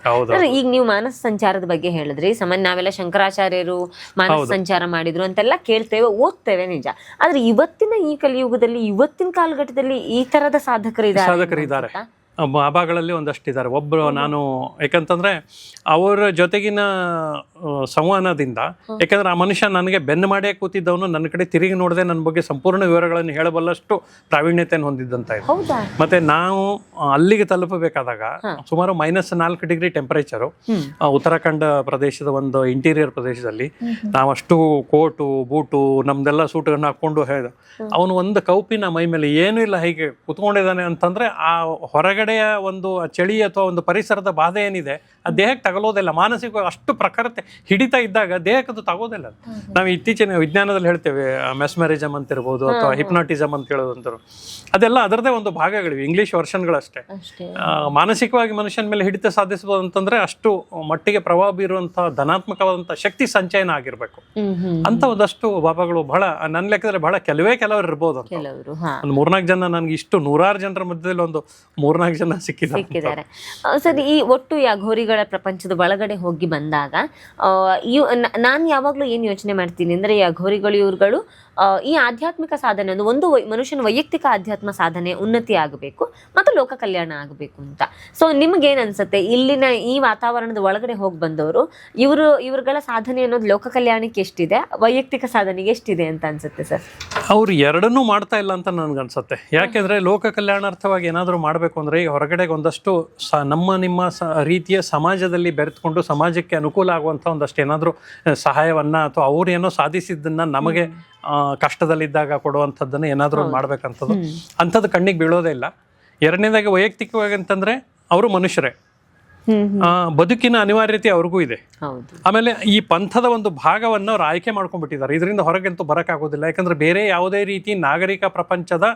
ಹೌದು. ಈಗ ನೀವು ಮಾನಸ ಸಂಚಾರದ ಬಗ್ಗೆ ಹೇಳಿದ್ರಿ. ಸಾಮಾನ್ಯ ನಾವೆಲ್ಲ ಶಂಕರಾಚಾರ್ಯರು ಮಾನಸ ಸಂಚಾರ ಮಾಡಿದ್ರು ಅಂತೆಲ್ಲ ಕೇಳ್ತೇವೆ, ಓದ್ತೇವೆ, ನಿಜ. ಆದ್ರೆ ಇವತ್ತಿನ ಈ ಕಲಿಯುಗದಲ್ಲಿ, ಇವತ್ತಿನ ಕಾಲಘಟ್ಟದಲ್ಲಿ ಈ ತರದ ಸಾಧಕರಿದ್ದಾರೆ. ಬಾಬಾಗಳಲ್ಲಿ ಒಂದಷ್ಟಿದ್ದಾರೆ. ಒಬ್ಬರು ನಾನು, ಯಾಕಂತಂದ್ರೆ ಅವರ ಜೊತೆಗಿನ ಸಂವಹನದಿಂದ, ಯಾಕಂದ್ರೆ ಆ ಮನುಷ್ಯ ನನಗೆ ಬೆನ್ನು ಮಾಡೇ ಕೂತಿದ್ದವನು ನನ್ನ ಕಡೆ ತಿರುಗಿ ನೋಡದೆ ನನ್ನ ಬಗ್ಗೆ ಸಂಪೂರ್ಣ ವಿವರಗಳನ್ನು ಹೇಳಬಲ್ಲಷ್ಟು ಪ್ರಾವೀಣ್ಯತೆಯನ್ನು ಹೊಂದಿದ್ದಂತ ಇದೆ. ಮತ್ತೆ ನಾವು ಅಲ್ಲಿಗೆ ತಲುಪಬೇಕಾದಾಗ ಸುಮಾರು -4 ಡಿಗ್ರಿ ಟೆಂಪರೇಚರು, ಉತ್ತರಾಖಂಡ ಪ್ರದೇಶದ ಒಂದು ಇಂಟೀರಿಯರ್ ಪ್ರದೇಶದಲ್ಲಿ ನಾವಷ್ಟು ಕೋಟು ಬೂಟು ನಮ್ದೆಲ್ಲ ಸೂಟನ್ನು ಹಾಕೊಂಡು ಹೇಳಿದ ಅವನು ಒಂದು ಕೌಪಿನ ಮೈ ಮೇಲೆ ಏನೂ ಇಲ್ಲ ಹೀಗೆ ಕುತ್ಕೊಂಡಿದ್ದಾನೆ ಅಂತಂದ್ರೆ ಆ ಹೊರಗಡೆಯ ಒಂದು ಚಳಿ ಅಥವಾ ಒಂದು ಪರಿಸರದ ಬಾಧೆ ಏನಿದೆ ಆ ದೇಹಕ್ಕೆ ತಗೊಳ್ಳೋದಿಲ್ಲ. ಮಾನಸಿಕವಾಗಿ ಅಷ್ಟು ಪ್ರಖರತೆ ಹಿಡಿತಾ ಇದ್ದಾಗ ದೇಹಕ್ಕೆ ಅದು ತಗೋದಿಲ್ಲ. ನಾವು ಇತ್ತೀಚಿನ ವಿಜ್ಞಾನದಲ್ಲಿ ಹೇಳ್ತೇವೆ ಮೆಸ್ಮರಿಸಮ್ ಅಂತ ಇರ್ಬೋದು ಅಥವಾ ಹಿಪ್ನಾಟಿಸಮ್ ಅಂತ ಹೇಳೋದಂತರು, ಅದೆಲ್ಲ ಅದರದೇ ಒಂದು ಭಾಗಗಳಿವೆ, ಇಂಗ್ಲಿಷ್ ವರ್ಷನ್ಗಳಷ್ಟೇ. ಮಾನಸಿಕವಾಗಿ ಮನುಷ್ಯನ ಮೇಲೆ ಹಿಡಿತ ಸಾಧಿಸಬಹುದು ಅಂತಂದ್ರೆ ಅಷ್ಟು ಮಟ್ಟಿಗೆ ಪ್ರಭಾವ ಬೀರುವಂತಹ ಧನಾತ್ಮಕವಾದಂತಹ ಶಕ್ತಿ ಸಂಚಯನ ಆಗಿರ್ಬೇಕು ಅಂತ ಒಂದಷ್ಟು ಬಾಬಾಗಳು ಬಹಳ, ನನ್ನ ಲೆಕ್ಕದಲ್ಲಿ ಬಹಳ ಕೆಲವರು ಇರ್ಬೋದು. ಒಂದು 4-4 ಜನ, ನನ್ಗೆ ಇಷ್ಟು 100 ಜನರ ಮಧ್ಯದಲ್ಲಿ ಒಂದು 4-4 ಜನ ಸಿಕ್ಕಿದ್ದಾರೆ. ಸರಿ, ಈ ಒಟ್ಟು ಈ ಅಘೋರಿಗಳ ಪ್ರಪಂಚದ ಒಳಗಡೆ ಹೋಗಿ ಬಂದಾಗ ನಾನು ಯಾವಾಗ್ಲೂ ಏನ್ ಯೋಚನೆ ಮಾಡ್ತೀನಿ ಅಂದ್ರೆ, ಈ ಅಘೋರಿಗಳು ಇವ್ರುಗಳು ಈ ಆಧ್ಯಾತ್ಮಿಕ ಸಾಧನೆ ಒಂದು ಮನುಷ್ಯನ ವೈಯಕ್ತಿಕ ಆಧ್ಯಾತ್ಮ ಸಾಧನೆ ಉನ್ನತಿ ಆಗಬೇಕು ಮತ್ತು ಲೋಕ ಕಲ್ಯಾಣ ಆಗಬೇಕು ಅಂತ. ಸೊ ನಿಮ್ಗೇನ್ ಅನ್ಸುತ್ತೆ, ಇಲ್ಲಿನ ಈ ವಾತಾವರಣದ ಒಳಗಡೆ ಹೋಗಿ ಬಂದವರು ಇವ್ರುಗಳ ಸಾಧನೆ ಅನ್ನೋದು ಲೋಕ ಕಲ್ಯಾಣಕ್ಕೆ ಎಷ್ಟಿದೆ, ವೈಯಕ್ತಿಕ ಸಾಧನೆಗೆ ಎಷ್ಟಿದೆ ಅಂತ ಅನ್ಸುತ್ತೆ ಸರ್? ಅವ್ರು ಎರಡನ್ನೂ ಮಾಡ್ತಾ ಇಲ್ಲ ಅಂತ ನನ್ಗನ್ಸುತ್ತೆ. ಯಾಕೆಂದ್ರೆ ಲೋಕ ಕಲ್ಯಾಣಾರ್ಥವಾಗಿ ಏನಾದ್ರು ಮಾಡ್ಬೇಕು ಅಂದ್ರೆ ಈಗ ಹೊರಗಡೆಗೆ ಒಂದಷ್ಟು ನಿಮ್ಮ ರೀತಿಯ ಸಮಾಜದಲ್ಲಿ ಬೆರೆತ್ಕೊಂಡು ಸಮಾಜಕ್ಕೆ ಅನುಕೂಲ ಆಗುವಂತ ಒಂದಷ್ಟು ಏನಾದ್ರು ಸಹಾಯವನ್ನ ಅಥವಾ ಅವ್ರು ಏನೋ ಸಾಧಿಸಿದ್ದನ್ನ ನಮಗೆ ಕಷ್ಟದಲ್ಲಿದ್ದಾಗ ಕೊಡುವಂಥದ್ದನ್ನ ಏನಾದ್ರು ಮಾಡ್ಬೇಕಂಥದ್ದು ಅಂಥದ್ದು ಕಣ್ಣಿಗೆ ಬೀಳೋದೇ ಇಲ್ಲ. ಎರಡನೇದಾಗಿ ವೈಯಕ್ತಿಕವಾಗಿ ಅಂತಂದ್ರೆ ಅವರು ಮನುಷ್ಯರೇ, ಬದುಕಿನ ಅನಿವಾರ್ಯತೆ ಅವ್ರಿಗೂ ಇದೆ. ಹೌದು. ಆಮೇಲೆ ಈ ಪಂಥದ ಒಂದು ಭಾಗವನ್ನು ಅವ್ರು ಆಯ್ಕೆ ಮಾಡ್ಕೊಂಡ್ಬಿಟ್ಟಿದ್ದಾರೆ. ಇದರಿಂದ ಹೊರಗಂತೂ ಬರೋಕ್ಕಾಗೋದಿಲ್ಲ. ಯಾಕಂದ್ರೆ ಬೇರೆ ಯಾವುದೇ ರೀತಿ ನಾಗರಿಕ ಪ್ರಪಂಚದ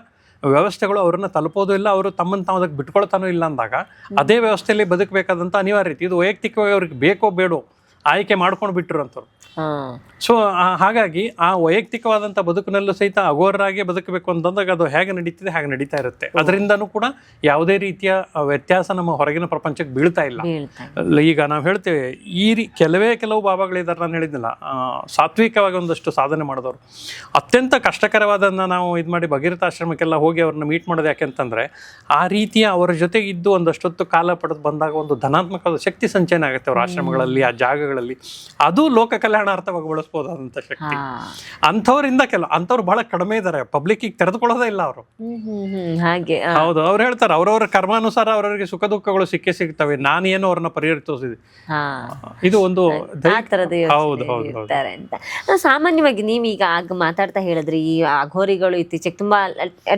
ವ್ಯವಸ್ಥೆಗಳು ಅವ್ರನ್ನ ತಲುಪೋದು ಇಲ್ಲ, ಅವರು ತಮ್ಮನ್ನು ತಾವು ಅದಕ್ಕೆ ಬಿಟ್ಕೊಳ್ತಾನೂ ಇಲ್ಲ ಅಂದಾಗ ಅದೇ ವ್ಯವಸ್ಥೆಯಲ್ಲಿ ಬದುಕಬೇಕಾದಂಥ ಅನಿವಾರ್ಯತೆ. ಇದು ವೈಯಕ್ತಿಕವಾಗಿ ಅವ್ರಿಗೆ ಬೇಕೋ ಬೇಡೋ ಆಯ್ಕೆ ಮಾಡ್ಕೊಂಡು ಬಿಟ್ಟರು ಅಂತವ್ರು. ಸೊ ಹಾಗಾಗಿ ಆ ವೈಯಕ್ತಿಕವಾದಂಥ ಬದುಕಿನಲ್ಲೂ ಸಹಿತ ಅಘೋರರಾಗಿ ಬದುಕಬೇಕು ಅಂತಂದಾಗ ಅದು ಹೇಗೆ ನಡೀತಿದೆ ಹಾಗೆ ನಡೀತಾ ಇರುತ್ತೆ. ಅದರಿಂದನೂ ಕೂಡ ಯಾವುದೇ ರೀತಿಯ ವ್ಯತ್ಯಾಸ ನಮ್ಮ ಹೊರಗಿನ ಪ್ರಪಂಚಕ್ಕೆ ಬೀಳ್ತಾ ಇಲ್ಲ. ಈಗ ನಾವು ಹೇಳ್ತೇವೆ ಕೆಲವು ಬಾಬಾಗಳಿದ್ದಾರೆ. ನಾನು ಹೇಳಿದ್ನಲ್ಲ, ಸಾತ್ವಿಕವಾಗಿ ಒಂದಷ್ಟು ಸಾಧನೆ ಮಾಡಿದವರು ಅತ್ಯಂತ ಕಷ್ಟಕರವಾದನ್ನ ನಾವು ಇದು ಮಾಡಿ ಭಗೀರಥ ಆಶ್ರಮಕ್ಕೆಲ್ಲ ಹೋಗಿ ಅವ್ರನ್ನ ಮೀಟ್ ಮಾಡೋದು ಯಾಕೆಂತಂದ್ರೆ ಆ ರೀತಿಯ ಅವರ ಜೊತೆಗೆ ಇದ್ದು ಒಂದಷ್ಟೊತ್ತು ಕಾಲ ಪಡೆದು ಬಂದಾಗ ಒಂದು ಧನಾತ್ಮಕವಾದ ಶಕ್ತಿ ಸಂಚಯನ ಆಗುತ್ತೆ ಅವ್ರ ಆಶ್ರಮಗಳಲ್ಲಿ, ಆ ಜಾಗಗಳಲ್ಲಿ. ಅದು ಲೋಕ ಕಲ್ಯಾಣಾರ್ಥವಾಗಿ ಬಳಸ್ಬೋದಾದಂಥ ಶಕ್ತಿ. ಅಂಥವ್ರಿಂದ ಅಂಥವ್ರು ಬಹಳ ಕಡಿಮೆ ಇದ್ದಾರೆ. ಪಬ್ಲಿಕ್ ತೆರೆದುಕೊಳ್ಳೋದೇ ಇಲ್ಲ ಅವರು. ಹಾಗೆ ಹೌದು, ಅವ್ರು ಹೇಳ್ತಾರೆ ಅವ್ರವ್ರ ಕರ್ಮಾನುಸಾರ ಅವರವರಿಗೆ ಸುಖ ದುಃಖಗಳು ಸಿಗ್ತವೆ, ನಾನೇನು ಅವ್ರನ್ನ ಪರಿಹರಿಸಿದೆ. ಇದು ಒಂದು ಹೌದು ಹೌದು ಅಂತ. ಸಾಮಾನ್ಯವಾಗಿ ನೀವೀಗ ಆಗ ಮಾತಾಡ್ತಾ ಹೇಳಿದ್ರಿ, ಈ ಅಘೋರಿಗಳು ಇತ್ತೀಚೆಗೆ ತುಂಬಾ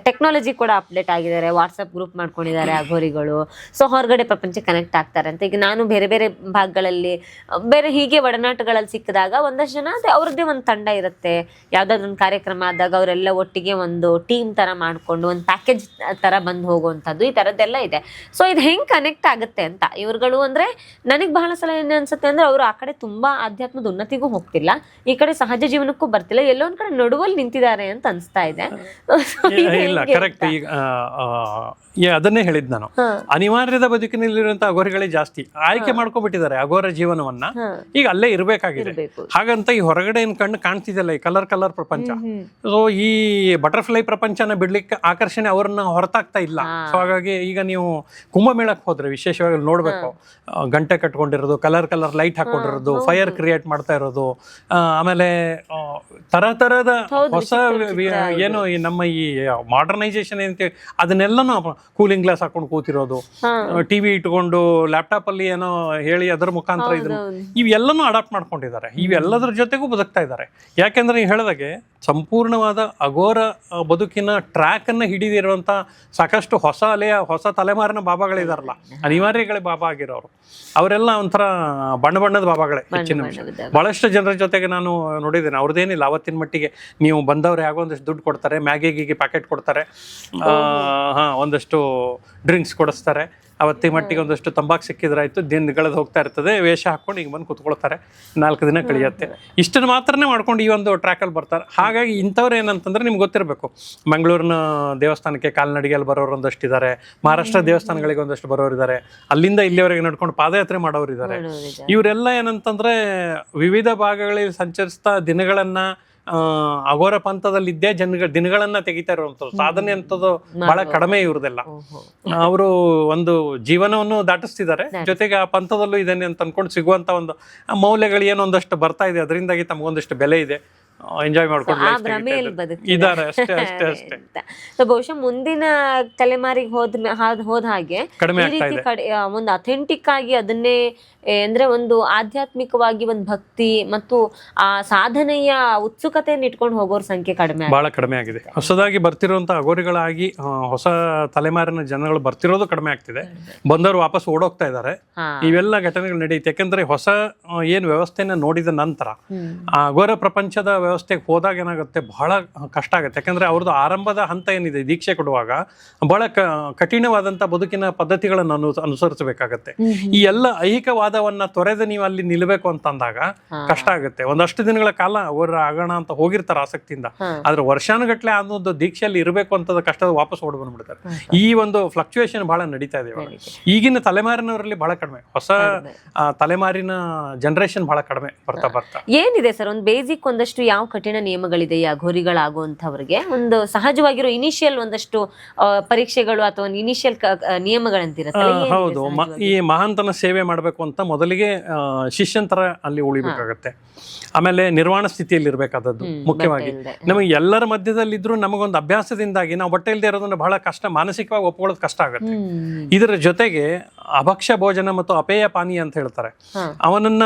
ಟೆಕ್ನಾಲಜಿ ಕೂಡ ಅಪ್ಡೇಟ್ ಆಗಿದ್ದಾರೆ, ವಾಟ್ಸಪ್ ಗ್ರೂಪ್ ಮಾಡ್ಕೊಂಡಿದ್ದಾರೆ ಅಘೋರಿಗಳು. ಸೊ ಹೊರಗಡೆ ಪ್ರಪಂಚ ಕನೆಕ್ಟ್ ಆಗ್ತಾರೆ ಅಂತ. ಈಗ ನಾನು ಬೇರೆ ಬೇರೆ ಭಾಗಗಳಲ್ಲಿ ಬೇರೆ ಹೀಗೆ ಒಡನಾಟಗಳಲ್ಲಿ ಸಿಕ್ಕಿದಾಗ ಒಂದಷ್ಟು ಜನ ಅವ್ರದ್ದೇ ಒಂದು ತಂಡ ಇರುತ್ತೆ. ಯಾವ್ದಾದ್ರು ಒಂದು ಕಾರ್ಯಕ್ರಮ ಆದಾಗ ಅವರೆಲ್ಲ ಒಟ್ಟಿಗೆ ಒಂದು ಟೀಮ್ ತರ ಮಾಡ್ಕೊಂಡು ಒಂದು ಪ್ಯಾಕೇಜ್ ತರ ಬಂದು ಹೋಗುವಂಥದ್ದು, ಈ ತರದ್ದೆಲ್ಲ ಇದೆ. ಸೊ ಇದು ಹೆಂಗ್ ಕನೆಕ್ಟ್ ಆಗುತ್ತೆ ಅಂತ ಇವ್ರುಗಳು ಅಂದ್ರೆ ನನಗೆ ಬಹಳ ಸಲ ಏನ್ ಅನ್ಸುತ್ತೆ ಅಂದ್ರೆ ಅವರು ಆ ಕಡೆ ತುಂಬಾ ಆಧ್ಯಾತ್ಮದ ಉನ್ನತಿಗೂ ಹೋಗ್ತಿಲ್ಲ, ಈ ಕಡೆ ಸಹಜ ಜೀವನಕ್ಕೂ ಬರ್ತಿಲ್ಲ, ಎಲ್ಲೋ ಒಂದ್ ಕಡೆ ನಡುವಲ್ಲಿ ನಿಂತಿದ್ದಾರೆ ಅಂತ ಅನ್ಸ್ತಾ ಇದೆ. ಇಲ್ಲ, ಕರೆಕ್ಟ್. ಈಗ ಅದನ್ನೇ ಹೇಳಿದ್ ನಾನು, ಅನಿವಾರ್ಯದ ಬದುಕಿನಲ್ಲಿರುವಂತಹ ಅಘೋರಿಗಳೇ ಜಾಸ್ತಿ ಆಯ್ಕೆ ಮಾಡ್ಕೊಂಡ್ಬಿಟ್ಟಿದ್ದಾರೆ ಅಘೋರ ಜೀವನವನ್ನ. ಈಗ ಅಲ್ಲೇ ಇರ್ಬೇಕಾಗಿದೆ. ಹಾಗಂತ ಈ ಹೊರಗಡೆ ಏನ್ ಕಣ್ಣು ಕಾಣ್ತಿದೆಯಲ್ಲ, ಈ ಕಲರ್ ಪ್ರಪಂಚ, ಸೊ ಈ ಬಟರ್ಫ್ಲೈ ಪ್ರಪಂಚನ ಬಿಡ್ಲಿಕ್ಕೆ ಆಕರ್ಷಣೆ ಅವ್ರನ್ನ ಹೊರತಾಗ್ತಾ ಇಲ್ಲ. ಸೊ ಹಾಗಾಗಿ ಈಗ ನೀವು ಕುಂಭಮೇಳಕ್ಕೆ ಹೋದ್ರೆ ವಿಶೇಷವಾಗಿ ನೋಡ್ಬೇಕು, ಗಂಟೆ ಕಟ್ಕೊಂಡಿರೋದು, ಕಲರ್ ಲೈಟ್ ಹಾಕೊಂಡಿರೋದು, ಫೈರ್ ಕ್ರಿಯೇಟ್ ಮಾಡ್ತಾ ಇರೋದು, ಆಮೇಲೆ ತರದ ಹೊಸ ಏನು ನಮ್ಮ ಈ ಮಾಡರ್ನೈಸೇಷನ್ ಏನಂತ ಅದನ್ನೆಲ್ಲನೂ ಕೂಲಿಂಗ್ ಗ್ಲಾಸ್ ಹಾಕೊಂಡು ಕೂತಿರೋದು, ಟಿವಿ ಇಟ್ಕೊಂಡು ಲ್ಯಾಪ್ಟಾಪ್ ಅಲ್ಲಿ ಏನೋ ಹೇಳಿ ಅದರ ಮುಖಾಂತರ ಇವೆಲ್ಲನೂ ಅಡಾಪ್ಟ್ ಮಾಡ್ಕೊಂಡಿದ್ದಾರೆ. ಇವೆಲ್ಲದ್ರ ಜೊತೆಗೂ ಬದುಕ್ತಾ ಇದ್ದಾರೆ. ಯಾಕೆಂದ್ರೆ ನೀವು ಹೇಳಿದಾಗೆ ಸಂಪೂರ್ಣವಾದ ಅಘೋರ ಬದುಕಿನ ಟ್ರ್ಯಾಕ್ ಅನ್ನ ಹಿಡಿದಿರುವಂತ ಸಾಕಷ್ಟು ಹೊಸ ತಲೆಮಾರಿನ ಬಾಬಾಗಳಿದಾರಲ್ಲ, ಅನಿವಾರ್ಯಗಳೇ ಬಾಬಾ ಆಗಿರೋರು, ಅವರೆಲ್ಲ ಒಂಥರ ಬಣ್ಣದ ಬಾಬಾಗಳೇ ಹೆಚ್ಚಿನ ವಿಷಯ. ಬಹಳಷ್ಟು ಜನರ ಜೊತೆಗೆ ನಾನು ನೋಡಿದ್ದೇನೆ, ಅವ್ರದ್ದೇನಿಲ್ಲ ಅವತ್ತಿನ ಮಟ್ಟಿಗೆ. ನೀವು ಬಂದವ್ರು ಯಾಗೋ ಒಂದಷ್ಟು ದುಡ್ಡು ಕೊಡ್ತಾರೆ, ಮ್ಯಾಗಿಗೆ ಪ್ಯಾಕೆಟ್ ಕೊಡ್ತಾರೆ, ಒಂದಷ್ಟು ಡ್ರಿಂಕ್ಸ್ ಕೊಡಿಸ್ತಾರೆ, ಅವತ್ತಿನ ಮಟ್ಟಿಗೆ ಒಂದಷ್ಟು ತಂಬಾಕು ಸಿಕ್ಕಿದ್ರಾಯ್ತು, ದಿನಗಳದ್ದು ಹೋಗ್ತಾ ಇರ್ತದೆ, ವೇಷ ಹಾಕೊಂಡು ಹಿಂಗೆ ಬಂದು ಕೂತ್ಕೊಳ್ತಾರೆ, 4 ದಿನ ಕಳಿಯುತ್ತೆ. ಇಷ್ಟನ್ನು ಮಾತ್ರನೇ ಮಾಡ್ಕೊಂಡು ಈ ಒಂದು ಟ್ರ್ಯಾಕಲ್ಲಿ ಬರ್ತಾರೆ. ಹಾಗಾಗಿ ಇಂಥವ್ರು ಏನಂತಂದ್ರೆ ನಿಮ್ಗೆ ಗೊತ್ತಿರಬೇಕು, ಮಂಗಳೂರಿನ ದೇವಸ್ಥಾನಕ್ಕೆ ಕಾಲ್ನಡಿಗೆಯಲ್ಲಿ ಬರೋರು ಒಂದಷ್ಟು ಇದ್ದಾರೆ, ಮಹಾರಾಷ್ಟ್ರ ದೇವಸ್ಥಾನಗಳಿಗೆ ಒಂದಷ್ಟು ಬರೋರಿದ್ದಾರೆ, ಅಲ್ಲಿಂದ ಇಲ್ಲಿವರೆಗೆ ನಡ್ಕೊಂಡು ಪಾದಯಾತ್ರೆ ಮಾಡೋರಿದ್ದಾರೆ. ಇವರೆಲ್ಲ ಏನಂತಂದ್ರೆ ವಿವಿಧ ಭಾಗಗಳಲ್ಲಿ ಸಂಚರಿಸ್ತಾ ದಿನಗಳನ್ನ ಅಘೋರ ಪಂಥದಲ್ಲಿದ್ದೇ ದಿನಗಳನ್ನ ತೆಗಿತಾ ಇರುವಂಥದ್ದು. ಸಾಧನೆ ಅಂತದ್ದು ಬಹಳ ಕಡಿಮೆ ಇವ್ರದೆಲ್ಲ. ಅವರು ಒಂದು ಜೀವನವನ್ನು ದಾಟಿಸ್ತಿದ್ದಾರೆ, ಜೊತೆಗೆ ಆ ಪಂಥದಲ್ಲೂ ಇದೇನೆ ಅಂತ ಅನ್ಕೊಂಡು ಸಿಗುವಂತ ಒಂದು ಮೌಲ್ಯಗಳು ಏನೋ ಒಂದಷ್ಟು ಬರ್ತಾ ಇದೆ, ಅದರಿಂದಾಗಿ ತಮಗೊಂದಷ್ಟು ಬೆಲೆ ಇದೆ, ಎಂಜಾಯ್ ಮಾಡ್ಕೊಂಡು ಇದ್ದಾರೆ ಅಷ್ಟೇ. ಬಹುಶಃ ಮುಂದಿನ ತಲೆಮಾರಿಗೆ ಹೋದ ಹಾಗೆ ಒಂದು ಅಥೆಂಟಿಕ್ ಆಗಿ ಅದನ್ನೇ ಅಂದ್ರೆ ಒಂದು ಆಧ್ಯಾತ್ಮಿಕವಾಗಿ ಒಂದು ಭಕ್ತಿ ಮತ್ತು ಆ ಸಾಧನೆಯ ಉತ್ಸುಕತೆಯನ್ನು ಇಟ್ಕೊಂಡು ಹೋಗೋರ್ ಸಂಖ್ಯೆ ಬಹಳ ಕಡಿಮೆ ಆಗಿದೆ. ಹೊಸದಾಗಿ ಬರ್ತಿರುವಂತಹ ಅಘೋರಿಗಳಾಗಿ ಹೊಸ ತಲೆಮಾರಿನ ಜನಗಳು ಬರ್ತಿರೋದು ಕಡಿಮೆ ಆಗ್ತಿದೆ, ಬಂದವರು ವಾಪಸ್ ಓಡೋಗ್ತಾ ಇದ್ದಾರೆ. ಇವೆಲ್ಲ ಘಟನೆಗಳು ನಡೆಯುತ್ತೆ. ಯಾಕಂದ್ರೆ ಹೊಸ ಏನ್ ವ್ಯವಸ್ಥೆನ ನೋಡಿದ ನಂತರ ಆ ಅಘೋರ ಪ್ರಪಂಚದ ವ್ಯವಸ್ಥೆಗೆ ಹೋದಾಗ ಏನಾಗುತ್ತೆ, ಬಹಳ ಕಷ್ಟ ಆಗುತ್ತೆ. ಯಾಕಂದ್ರೆ ಅವ್ರದ್ದು ಆರಂಭದ ಹಂತ ಏನಿದೆ, ದೀಕ್ಷೆ ಕೊಡುವಾಗ ಬಹಳ ಕಠಿಣವಾದಂತ ಬದುಕಿನ ಪದ್ಧತಿಗಳನ್ನು ಅನುಸರಿಸಬೇಕಾಗತ್ತೆ. ಈ ಎಲ್ಲ ಐಹಿಕವಾದವನ್ನ ತೊರೆದು ನೀವು ಅಲ್ಲಿ ನಿಲ್ಬೇಕು ಅಂತ ಅಂದಾಗ ಕಷ್ಟ ಆಗುತ್ತೆ. ಒಂದಷ್ಟು ದಿನಗಳ ಕಾಲ ಅವರು ಆಗೋಣ ಅಂತ ಹೋಗಿರ್ತಾರೆ ಆಸಕ್ತಿಯಿಂದ, ಆದ್ರೆ ವರ್ಷಾನುಗಟ್ಲೆ ಅನ್ನೋದು ದೀಕ್ಷೆಯಲ್ಲಿ ಇರಬೇಕು ಅಂತ ಕಷ್ಟದ ವಾಪಸ್ ಓಡ್ ಬಂದ್ಬಿಡ್ತಾರೆ. ಈ ಒಂದು ಫ್ಲಕ್ಚುಯೇಷನ್ ಬಹಳ ನಡೀತಾ ಇದೆ ಈಗಿನ ತಲೆಮಾರಿನವರಲ್ಲಿ, ಬಹಳ ಕಡಿಮೆ. ಹೊಸ ತಲೆಮಾರಿನ ಜನರೇಷನ್ ಬಹಳ ಕಡಿಮೆ ಬರ್ತಾ ಏನಿದೆ ಸರ್, ಒಂದು ಬೇಸಿಕ್ ಒಂದಷ್ಟು ಯಾವ ಕಠಿಣ ನಿಯಮಗಳಿದೆ ಈ ಅಘೋರಿಗಳಾಗುವಂತವ್ರಿಗೆ? ಒಂದು ಸಹಜವಾಗಿರೋ ಇನಿಷಿಯಲ್ ಒಂದಷ್ಟು ಪರೀಕ್ಷೆಗಳು ಅಥವಾ ಇನಿಷಿಯಲ್ ನಿಯಮಗಳಂತಿರುತ್ತೆ. ಹೌದು, ಈ ಮಹಾಂತನ ಸೇವೆ ಮಾಡಬೇಕು ಅಂತ ಮೊದಲಿಗೆ ಶಿಷ್ಯಂತರ ಅಲ್ಲಿ ಉಳಿಬೇಕಾಗತ್ತೆ. ಆಮೇಲೆ ನಿರ್ವಾಣ ಸ್ಥಿತಿಯಲ್ಲಿ ಇರ್ಬೇಕಾದದ್ದು ಮುಖ್ಯವಾಗಿ. ನಮಗೆ ಎಲ್ಲರ ಮಧ್ಯದಲ್ಲಿದ್ರು ನಮಗೊಂದು ಅಭ್ಯಾಸದಿಂದಾಗಿ ನಾವು ಬಟ್ಟೆ ಇಲ್ಲದೆ ಇರೋದನ್ನ ಬಹಳ ಕಷ್ಟ, ಮಾನಸಿಕವಾಗಿ ಒಪ್ಕೊಳ್ಳೋದು ಕಷ್ಟ ಆಗುತ್ತೆ. ಇದರ ಜೊತೆಗೆ ಅಭಕ್ಷ್ಯ ಭೋಜನ ಮತ್ತು ಅಪೇಯ ಪಾನೀಯ ಅಂತ ಹೇಳ್ತಾರೆ, ಅವನನ್ನ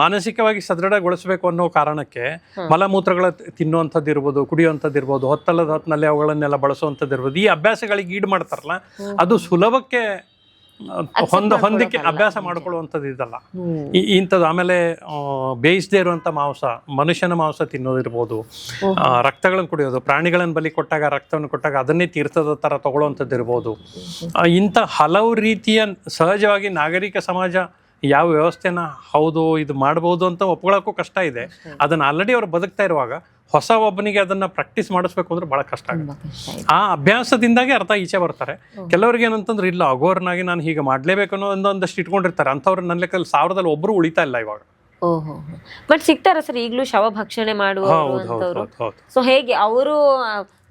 ಮಾನಸಿಕವಾಗಿ ಸದೃಢಗೊಳಿಸಬೇಕು ಅನ್ನೋ ಕಾರಣಕ್ಕೆ ಮಲಮೂತ್ರಗಳ ತಿನ್ನುವಂಥದ್ದು ಇರ್ಬೋದು, ಕುಡಿಯುವಂಥದ್ದು ಇರ್ಬೋದು, ಹೊತ್ತಲ್ಲದ ಹೊತ್ತಿನಲ್ಲಿ ಅವುಗಳನ್ನೆಲ್ಲ ಬಳಸುವಂಥದ್ದು ಇರ್ಬೋದು, ಈ ಅಭ್ಯಾಸಗಳಿಗೆ ಈಡು ಮಾಡ್ತಾರಲ್ಲ, ಅದು ಸುಲಭಕ್ಕೆ ಹೊಂದಿಕೆ ಅಭ್ಯಾಸ ಮಾಡ್ಕೊಳ್ಳುವಂಥದ್ದು ಇದಲ್ಲ. ಇಂಥದ್ದು ಆಮೇಲೆ ಬೇಯಿಸದೇ ಇರುವಂಥ ಮಾಂಸ, ಮನುಷ್ಯನ ಮಾಂಸ ತಿನ್ನೋದಿರ್ಬೋದು, ರಕ್ತಗಳನ್ನು ಕುಡಿಯೋದು, ಪ್ರಾಣಿಗಳನ್ನು ಬಲಿ ಕೊಟ್ಟಾಗ ರಕ್ತವನ್ನು ಕೊಟ್ಟಾಗ ಅದನ್ನೇ ತೀರ್ಥದ ಥರ ತಗೊಳ್ಳುವಂಥದ್ದು ಇರ್ಬೋದು. ಇಂಥ ಹಲವು ರೀತಿಯ ಸಹಜವಾಗಿ ನಾಗರಿಕ ಸಮಾಜ ಯಾವ ವ್ಯವಸ್ಥೆನ ಹೌದು ಇದು ಮಾಡ್ಬೋದು ಅಂತ ಒಪ್ಕೊಳ್ಳೋಕ್ಕೂ ಕಷ್ಟ ಇದೆ. ಅದನ್ನು ಆಲ್ರೆಡಿ ಅವ್ರು ಬದುಕ್ತಾ ಇರುವಾಗ ಹೊಸ ಒಬ್ಬನಿಗೆ ಅದನ್ನ ಪ್ರಾಕ್ಟೀಸ್ ಮಾಡಿಸ್ಬೇಕು ಅಂದ್ರೆ ಬಹಳ ಕಷ್ಟ ಆಗುತ್ತೆ. ಆ ಅಭ್ಯಾಸದಿಂದಾಗಿ ಅರ್ಥ ಈಚೆ ಬರ್ತಾರೆ. ಕೆಲವರಿಗೆ ಏನಂತಂದ್ರೆ ಇಲ್ಲ ಅಗೋರ್ನಾಗಿ ನಾನು ಹೀಗೆ ಮಾಡ್ಲೇಬೇಕು ಅನ್ನೋ ಒಂದಷ್ಟು ಇಟ್ಕೊಂಡಿರ್ತಾರೆ. ಅಂಥವ್ರು ನನ್ನ ಲೆಕ್ಕದಲ್ಲಿ 1000ದಲ್ಲಿ ಒಬ್ರು ಉಳಿತಾ ಇಲ್ಲ ಇವಾಗ. ಓಹೋ, ಬಟ್ ಸಿಗ್ತಾರ ಸರ್ ಈಗಲೂ ಶವ ಭಕ್ಷಣೆ ಮಾಡುವವರು? ಸೊ ಹೇಗೆ ಅವರು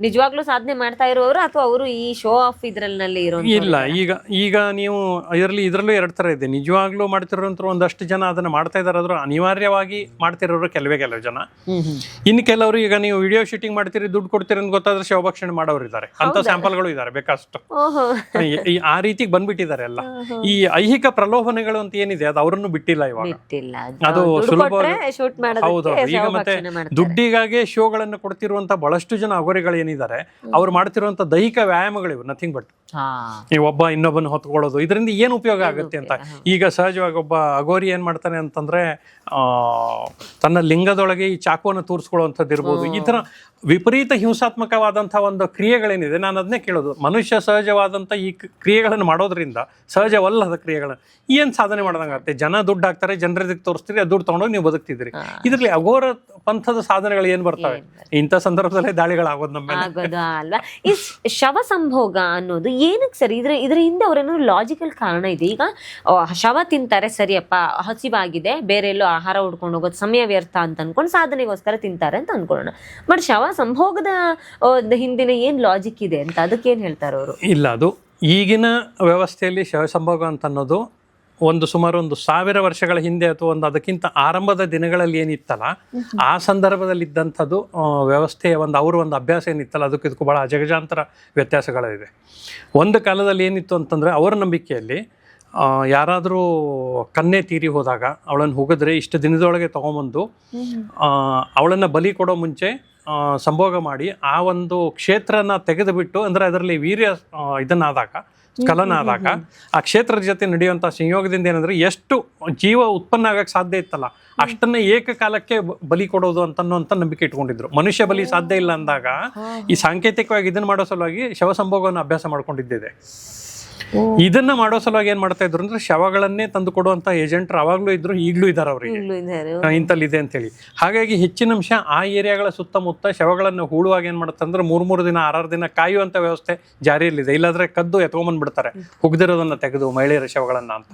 ನಿಜವಾಗ್ಲೂ ಸಾಧನೆ ಮಾಡ್ತಾ ಇರುವವರು ಅಥವಾ ಅವರು ಈ ಶೋ ಆಫ್ ಇದ್ರಲ್ಲಿ ಇರೋ? ಇಲ್ಲ, ಈಗ ನೀವು ಇದರಲ್ಲೂ 2 ತರ ಇದೆ. ನಿಜವಾಗ್ಲೂ ಮಾಡ್ತಿರೋಂಥ ಒಂದಷ್ಟು ಜನ ಅದನ್ನ ಮಾಡ್ತಾ ಇದಾರೆ, ಆದ್ರೂ ಅನಿವಾರ್ಯವಾಗಿ ಮಾಡ್ತಿರೋರು ಕೆಲವು ಜನ. ಇನ್ನು ಕೆಲವರು ಈಗ ನೀವು ವಿಡಿಯೋ ಶೂಟಿಂಗ್ ಮಾಡ್ತೀರಿ, ದುಡ್ಡು ಕೊಡ್ತೀರಿ ಅಂತ ಗೊತ್ತಾದ್ರೆ ಶವಭಕ್ಷಣೆ ಮಾಡೋರು ಇದ್ದಾರೆ. ಅಂತ ಸ್ಯಾಂಪಲ್ಗಳು ಇದ್ದಾರೆ ಬೇಕಷ್ಟು. ಆ ರೀತಿಗೆ ಬಂದ್ಬಿಟ್ಟಿದ್ದಾರೆ ಎಲ್ಲ. ಈ ಐಹಿಕ ಪ್ರಲೋಭನೆಗಳು ಅಂತ ಏನಿದೆ ಅದು ಅವರನ್ನು ಬಿಟ್ಟಿಲ್ಲ ಇವಾಗ. ಅದು ಸುಲಭವಾಗಿ ಹೌದು. ಈಗ ಮತ್ತೆ ದುಡ್ಡಿಗಾಗಿ ಶೋಗಳನ್ನು ಕೊಡ್ತಿರುವಂತ ಬಹಳಷ್ಟು ಜನ ಅಗೋರಿಗಳು ಏನಿದ್ದಾರೆ ಅವ್ರು ಮಾಡ್ತಿರುವಂತ ದೈಹಿಕ ವ್ಯಾಯಾಮಗಳಿವು ನಥಿಂಗ್ ಬಟ್ ಈ ಒಬ್ಬ ಇನ್ನೊಬ್ಬನ ಹೊತ್ಕೊಳ್ಳೋದು. ಇದರಿಂದ ಏನು ಉಪಯೋಗ ಆಗುತ್ತೆ ಅಂತ. ಈಗ ಸಹಜವಾಗಿ ಒಬ್ಬ ಅಗೋರಿ ಏನ್ ಮಾಡ್ತಾನೆ ಅಂತಂದ್ರೆ ತನ್ನ ಲಿಂಗದೊಳಗೆ ಈ ಚಾಕುವನ್ನು ತೂರಿಸ್ಕೊಳ್ಳುವಂಥದ್ದು ಇರ್ಬೋದು. ಈ ತರ ವಿಪರೀತ ಹಿಂಸಾತ್ಮಕವಾದಂತಹ ಒಂದು ಕ್ರಿಯೆಗಳೇನಿದೆ, ನಾನು ಅದನ್ನೇ ಕೇಳೋದು. ಮನುಷ್ಯ ಸಹಜವಾದಂಥ ಈ ಕ್ರಿಯೆಗಳನ್ನು ಮಾಡೋದ್ರಿಂದ, ಸಹಜವಲ್ಲದ ಕ್ರಿಯೆಗಳನ್ನು ಏನ್ ಸಾಧನೆ ಮಾಡ್ದಂಗಾಗುತ್ತೆ? ಜನ ದುಡ್ಡು ಹಾಕ್ತಾರೆ, ಜನರಿಗೆ ತೋರಿಸ್ತೀರಿ, ದುಡ್ಡು ತಗೊಂಡೋಗಿ ನೀವು ಬದುಕ್ತಿದ್ರಿ. ಇದರಲ್ಲಿ ಅಘೋರ ಪಂಥದ ಸಾಧನೆಗಳು ಏನ್ ಬರ್ತವೆ? ಇಂಥ ಸಂದರ್ಭದಲ್ಲೇ ದಾಳಿಗಳಾಗೋದು ನಮ್ಮ ಅಲ್ವಾ. ಈ ಶವ ಸಂಭೋಗ ಅನ್ನೋದು ಏನಕ್ಕೆ ಸರಿ? ಇದ್ರ ಹಿಂದೆ ಅವ್ರೇನೋ ಲಾಜಿಕಲ್ ಕಾರಣ ಇದೆ. ಈಗ ಶವ ತಿಂತಾರೆ, ಸರಿಯಪ್ಪ ಹಸಿವಾಗಿದೆ, ಬೇರೆ ಎಲ್ಲೋ ಆಹಾರ ಉಡ್ಕೊಂಡು ಹೋಗೋದು ಸಮಯ ವ್ಯರ್ಥ ಅಂತ ಅನ್ಕೊಂಡು ಸಾಧನೆಗೋಸ್ಕರ ತಿಂತಾರೆ ಅಂತ ಅನ್ಕೊಳ್ಳೋಣ. ಬಟ್ ಶವ ಸಂಭೋಗದ ಹಿಂದಿನ ಏನ್ ಲಾಜಿಕ್ ಇದೆ ಅಂತ ಅದಕ್ಕೇನ್ ಹೇಳ್ತಾರೆ ಅವರು? ಇಲ್ಲ, ಅದು ಈಗಿನ ವ್ಯವಸ್ಥೆಯಲ್ಲಿ ಶವ ಸಂಭೋಗ ಅಂತ ಅನ್ನೋದು ಸುಮಾರು 1000 ವರ್ಷಗಳ ಹಿಂದೆ ಅಥವಾ ಅದಕ್ಕಿಂತ ಆರಂಭದ ದಿನಗಳಲ್ಲಿ ಏನಿತ್ತಲ್ಲ ಆ ಸಂದರ್ಭದಲ್ಲಿ ಇದ್ದಂಥದ್ದು ವ್ಯವಸ್ಥೆಯ ಅವ್ರ ಅಭ್ಯಾಸ ಏನಿತ್ತಲ್ಲ ಅದಕ್ಕೂ ಇದಕ್ಕೂ ಬಹಳ ಅಜಗಜಾಂತರ ವ್ಯತ್ಯಾಸಗಳಿದೆ. ಒಂದು ಕಾಲದಲ್ಲಿ ಏನಿತ್ತು ಅಂತಂದ್ರೆ ಅವರ ನಂಬಿಕೆಯಲ್ಲಿ ಯಾರಾದರೂ ಕನ್ಯೆ ತೀರಿ ಹೋದಾಗ ಅವಳನ್ನು ಹುಗಿದ್ರೆ ಇಷ್ಟು ದಿನದೊಳಗೆ ತಗೊಂಬಂದು ಅವಳನ್ನು ಬಲಿ ಕೊಡೋ ಮುಂಚೆ ಸಂಭೋಗ ಮಾಡಿ ಆ ಒಂದು ಕ್ಷೇತ್ರನ ತೆಗೆದುಬಿಟ್ಟು, ಅಂದ್ರೆ ಅದರಲ್ಲಿ ವೀರ್ಯ ಇದನ್ನಾದಾಗ ಸ್ಖಲನ ಆದಾಗ ಆ ಕ್ಷೇತ್ರದ ಜೊತೆ ನಡೆಯುವಂಥ ಸಂಯೋಗದಿಂದ ಏನಂದ್ರೆ ಎಷ್ಟು ಜೀವ ಉತ್ಪನ್ನ ಆಗಕ್ಕೆ ಸಾಧ್ಯ ಇತ್ತಲ್ಲ ಅಷ್ಟನ್ನೇ ಏಕಕಾಲಕ್ಕೆ ಬಲಿ ಕೊಡೋದು ಅಂತ ನಂಬಿಕೆ ಇಟ್ಕೊಂಡಿದ್ರು. ಮನುಷ್ಯ ಬಲಿ ಸಾಧ್ಯ ಇಲ್ಲ ಅಂದಾಗ ಈ ಸಾಂಕೇತಿಕವಾಗಿ ಇದನ್ನ ಮಾಡೋ ಸಲುವಾಗಿ ಶವ ಸಂಭೋಗವನ್ನು ಅಭ್ಯಾಸ ಮಾಡ್ಕೊಂಡಿದ್ದಿದೆ. ಇದನ್ನ ಮಾಡೋ ಸಲುವಾಗಿ ಏನ್ ಮಾಡ್ತಾ ಇದ್ರು ಅಂದ್ರೆ ಶವಗಳನ್ನೇ ತಂದು ಕೊಡುವಂತ ಏಜೆಂಟ್ರು ಅವಾಗ್ಲೂ ಇದ್ರು, ಈಗ್ಲೂ ಇದ್ದಾರೆ ಅವರಿಗೆ ಇಂತಲ್ಲಿದೆ ಅಂತೇಳಿ. ಹಾಗಾಗಿ ಹೆಚ್ಚಿನ ಅಂಶ ಆ ಏರಿಯಾಗಳ ಸುತ್ತಮುತ್ತ ಶವಗಳನ್ನು ಹೂಳುವಾಗ ಏನ್ ಮಾಡುತ್ತೆ ಅಂದ್ರೆ 3 ದಿನ 6 ದಿನ ಕಾಯುವಂತ ವ್ಯವಸ್ಥೆ ಜಾರಿಯಲ್ಲಿದೆ. ಇಲ್ಲಾಂದ್ರೆ ಕದ್ದು ಎತ್ಕೊಂಡ್ಬಂದ್ ಬಿಡ್ತಾರೆ ಹುಗ್ದಿರೋದನ್ನ ತೆಗೆದು ಮಹಿಳೆಯರ ಶವಗಳನ್ನ ಅಂತ.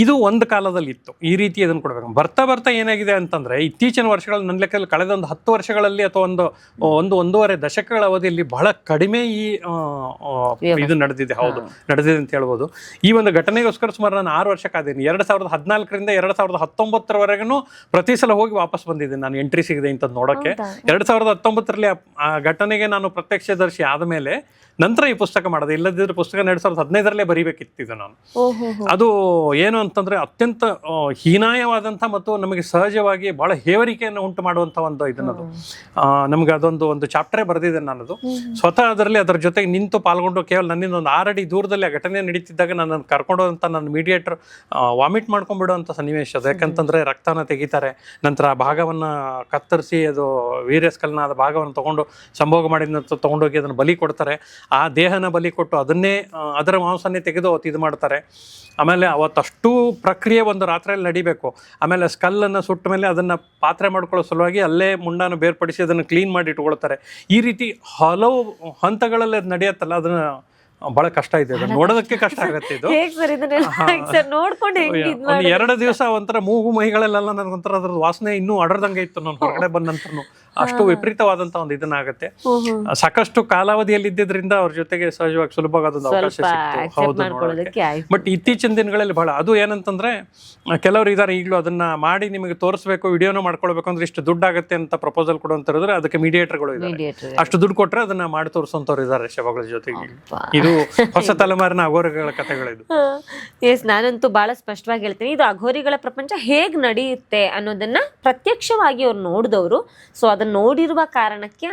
ಇದು ಒಂದು ಕಾಲದಲ್ಲಿ ಇತ್ತು, ಈ ರೀತಿ ಅದನ್ನು ಕೊಡ್ಬೇಕು. ಬರ್ತಾ ಏನಾಗಿದೆ ಅಂತಂದ್ರೆ ಇತ್ತೀಚಿನ ವರ್ಷಗಳಲ್ಲಿ ನನ್ನ ಲೆಕ್ಕದಲ್ಲಿ ಕಳೆದ 10 ವರ್ಷಗಳಲ್ಲಿ ಅಥವಾ ಒಂದೂವರೆ ದಶಕಗಳ ಅವಧಿಯಲ್ಲಿ ಬಹಳ ಕಡಿಮೆ ಈ ಇದು ನಡೆದಿದೆ ಅಂತ ಹೇಳ್ಬೋದು. ಈ ಒಂದು ಘಟನೆಗೋಸ್ಕರ ಸುಮಾರು ನಾನು 6 ವರ್ಷ ಕಾದಿದ್ದೀನಿ. 2014ರಿಂದ 2019 ಪ್ರತಿ ಸಲ ಹೋಗಿ ವಾಪಸ್ ಬಂದಿದ್ದೀನಿ. ನಾನು ಎಂಟ್ರಿ ಸಿಗಿದೆ ಇಂಥದ್ದು ನೋಡೋಕ್ಕೆ. 2019ರಲ್ಲಿ ಆ ಘಟನೆಗೆ ನಾನು ಪ್ರತ್ಯಕ್ಷದರ್ಶಿ ಆದಮೇಲೆ ನಂತರ ಈ ಪುಸ್ತಕ ಮಾಡಿದೆ. ಇಲ್ಲದಿದ್ರೆ ಪುಸ್ತಕ 2015ರಲ್ಲೇ ಬರೀಬೇಕಿತ್ತು ಇದು ನಾನು. ಅದು ಏನು ಅಂತಂದ್ರೆ ಅತ್ಯಂತ ಹೀನಾಯವಾದಂಥ ಮತ್ತು ನಮಗೆ ಸಹಜವಾಗಿ ಬಹಳ ಹೇವರಿಕೆಯನ್ನು ಉಂಟು ಮಾಡುವಂಥ ಇದನ್ನದು ನಮ್ಗೆ ಒಂದು ಚಾಪ್ಟರೇ ಬರೆದಿದೆ ನಾನದು. ಸ್ವತಃ ಅದರ ಜೊತೆಗೆ ನಿಂತು ಪಾಲ್ಗೊಂಡು ಕೇವಲ ನನ್ನಿಂದ 6 ಅಡಿ ದೂರದಲ್ಲಿ ಆ ಘಟನೆ ನಡೀತಿದ್ದಾಗ ನನ್ನನ್ನು ಕರ್ಕೊಂಡೋದಂಥ ನನ್ನ ಮೀಡಿಯೇಟರ್ ವಾಮಿಟ್ ಮಾಡ್ಕೊಂಡ್ಬಿಡುವಂಥ ಸನ್ನಿವೇಶ ಅದು. ಯಾಕಂತಂದ್ರೆ ರಕ್ತನ ತೆಗಿತಾರೆ, ನಂತರ ಆ ಭಾಗವನ್ನು ಕತ್ತರಿಸಿ ಅದು ವೀರ್ಯಸ್ಕಲನ ಆದ ಭಾಗವನ್ನು ತಗೊಂಡು ಸಂಭೋಗ ಮಾಡಿದ ನಂತರ ತಗೊಂಡೋಗಿ ಅದನ್ನು ಬಲಿ ಕೊಡ್ತಾರೆ. ಆ ದೇಹನ ಬಲಿ ಕೊಟ್ಟು ಅದರ ಮಾಂಸನ್ನೇ ತೆಗೆದು ಅವತ್ತು ಇದು ಮಾಡ್ತಾರೆ. ಆಮೇಲೆ ಅವತ್ತಷ್ಟು ಪ್ರಕ್ರಿಯೆ ಒಂದು ರಾತ್ರಿಯಲ್ಲಿ ನಡಿಬೇಕು. ಆಮೇಲೆ ಸ್ಕಲ್ಲನ್ನು ಸುಟ್ಟ ಮೇಲೆ ಅದನ್ನು ಪಾತ್ರೆ ಮಾಡ್ಕೊಳ್ಳೋ ಸಲುವಾಗಿ ಅಲ್ಲೇ ಮುಂಡಾನ ಬೇರ್ಪಡಿಸಿ ಅದನ್ನು ಕ್ಲೀನ್ ಮಾಡಿ ಇಟ್ಕೊಳ್ತಾರೆ. ಈ ರೀತಿ ಹಲವು ಹಂತಗಳಲ್ಲಿ ಅದು ನಡೆಯತ್ತಲ್ಲ, ಅದನ್ನ ಬಹಳ ಕಷ್ಟ ಇದೆ. ಅದನ್ನ ನೋಡೋದಕ್ಕೆ ಕಷ್ಟ ಆಗತ್ತೆ. ಇದು 2 ದಿವಸ ಒಂಥರ ಮೂಗು ಮೈಗಳಲ್ಲೆಲ್ಲ ನನಗೊಂಥರ ಅದ್ರದ್ದು ವಾಸನೆ ಇನ್ನೂ ಅಡರ್ದಂಗೆ ಇತ್ತು. ನಾನು ಹೊರಗಡೆ ಬಂದ ನಂತರನು ಅಷ್ಟು ವಿಪರೀತವಾದಂತ ಇದನ್ನಾಗತ್ತೆ. ಸಾಕಷ್ಟು ಕಾಲಾವಧಿಯಲ್ಲಿ ಇದ್ದಿದ್ರಿಂದ ಅವ್ರ ಜೊತೆಗೆ ಸಹಜವಾಗಿ ಸುಲಭವಾಗಿ ಅದೊಂದು ಅವಕಾಶ ಸಿಕ್ತು. ಹೌದು, ನೋಡೋದಕ್ಕೆ. ಬಟ್ ಇತ್ತೀಚಿನ ದಿನಗಳಲ್ಲಿ ಬಹಳ ಅದು ಏನಂತಂದ್ರೆ ಕೆಲವರು ಇದಾರೆ ಈಗಲೂ ಅದನ್ನ ಮಾಡಿ ನಿಮಗೆ ತೋರಿಸ್ಬೇಕು, ವಿಡಿಯೋನ ಮಾಡ್ಕೊಳ್ಬೇಕು ಅಂದ್ರೆ ಇಷ್ಟು ದುಡ್ಡಾಗತ್ತೆ ಅಂತ ಪ್ರಪೋಸಲ್ ಕೊಡುವಂತರಿದ್ರೆ ಅದಕ್ಕೆ ಮೀಡಿಯೇಟರ್ಗಳು ಇದ್ದಾರೆ. ಅಷ್ಟು ದುಡ್ಡು ಕೊಟ್ರೆ ಅದನ್ನ ಮಾಡಿ ತೋರಿಸುವಂತವ್ರು ಇದ್ದಾರೆ ಶವಗಳ ಜೊತೆಗೆ. ಇದು ಹೊಸ ತಲೆಮಾರಿನ ಅಘೋರಿಗಳ ಕಥೆಗಳಿದು. ಎಸ್, ನಾನಂತೂ ಬಹಳ ಸ್ಪಷ್ಟವಾಗಿ ಹೇಳ್ತೀನಿ, ಇದು ಅಘೋರಿಗಳ ಪ್ರಪಂಚ ಹೇಗ್ ನಡೆಯುತ್ತೆ ಅನ್ನೋದನ್ನ ಪ್ರತ್ಯಕ್ಷವಾಗಿ ಅವ್ರು ನೋಡಿದವರು. ಸೊ ಅದನ್ನ ಅದನ್ನ ನೋಡಿರುವ ಕಾರಣಕ್ಕೆ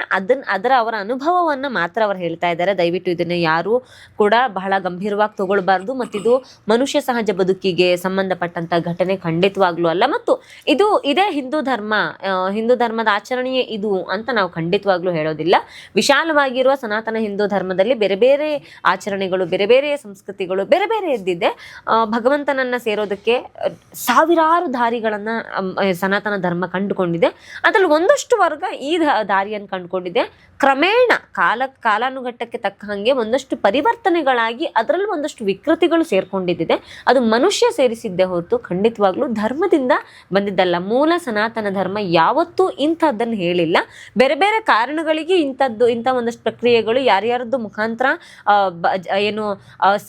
ಅವರ ಅನುಭವವನ್ನ ಮಾತ್ರ ಅವ್ರು ಹೇಳ್ತಾ ಇದ್ದಾರೆ. ದಯವಿಟ್ಟು ಇದನ್ನ ಯಾರು ಕೂಡ ಬಹಳ ಗಂಭೀರವಾಗಿ ತಗೊಳ್ಬಾರ್ದು. ಮತ್ತಿದು ಮನುಷ್ಯ ಸಹಜ ಬದುಕಿಗೆ ಸಂಬಂಧಪಟ್ಟಂತ ಘಟನೆ ಖಂಡಿತವಾಗ್ಲೂ ಅಲ್ಲ. ಮತ್ತು ಇದೇ ಹಿಂದೂ ಧರ್ಮದ ಆಚರಣೆಯೇ ಇದು ಅಂತ ನಾವು ಖಂಡಿತವಾಗ್ಲೂ ಹೇಳೋದಿಲ್ಲ. ವಿಶಾಲವಾಗಿರುವ ಸನಾತನ ಹಿಂದೂ ಧರ್ಮದಲ್ಲಿ ಬೇರೆ ಬೇರೆ ಆಚರಣೆಗಳು, ಬೇರೆ ಬೇರೆ ಸಂಸ್ಕೃತಿಗಳು ಬೇರೆ ಬೇರೆ ಎದ್ದಿದೆ. ಭಗವಂತನನ್ನ ಸೇರೋದಕ್ಕೆ ಸಾವಿರಾರು ದಾರಿಗಳನ್ನ ಸನಾತನ ಧರ್ಮ ಕಂಡುಕೊಂಡಿದೆ. ಅದ್ರಲ್ಲಿ ಒಂದಷ್ಟು ವರ್ಗ ಈ ದಾರಿಯನ್ನು ಕಂಡುಕೊಂಡಿದೆ. ಕ್ರಮೇಣ ಕಾಲಾನುಘಟ್ಟಕ್ಕೆ ತಕ್ಕ ಹಾಗೆ ಒಂದಷ್ಟು ಪರಿವರ್ತನೆಗಳಾಗಿ ಅದರಲ್ಲಿ ಒಂದಷ್ಟು ವಿಕೃತಿಗಳು ಸೇರ್ಕೊಂಡಿದ್ದಿದೆ. ಅದು ಮನುಷ್ಯ ಸೇರಿಸಿದ್ದೇ ಹೊರತು ಖಂಡಿತವಾಗ್ಲೂ ಧರ್ಮದಿಂದ ಬಂದಿದ್ದಲ್ಲ. ಮೂಲ ಸನಾತನ ಧರ್ಮ ಯಾವತ್ತೂ ಇಂಥದ್ದನ್ನು ಹೇಳಿಲ್ಲ. ಬೇರೆ ಬೇರೆ ಕಾರಣಗಳಿಗೆ ಇಂಥ ಒಂದಷ್ಟು ಪ್ರಕ್ರಿಯೆಗಳು ಯಾರ್ಯಾರದ್ದು ಮುಖಾಂತರ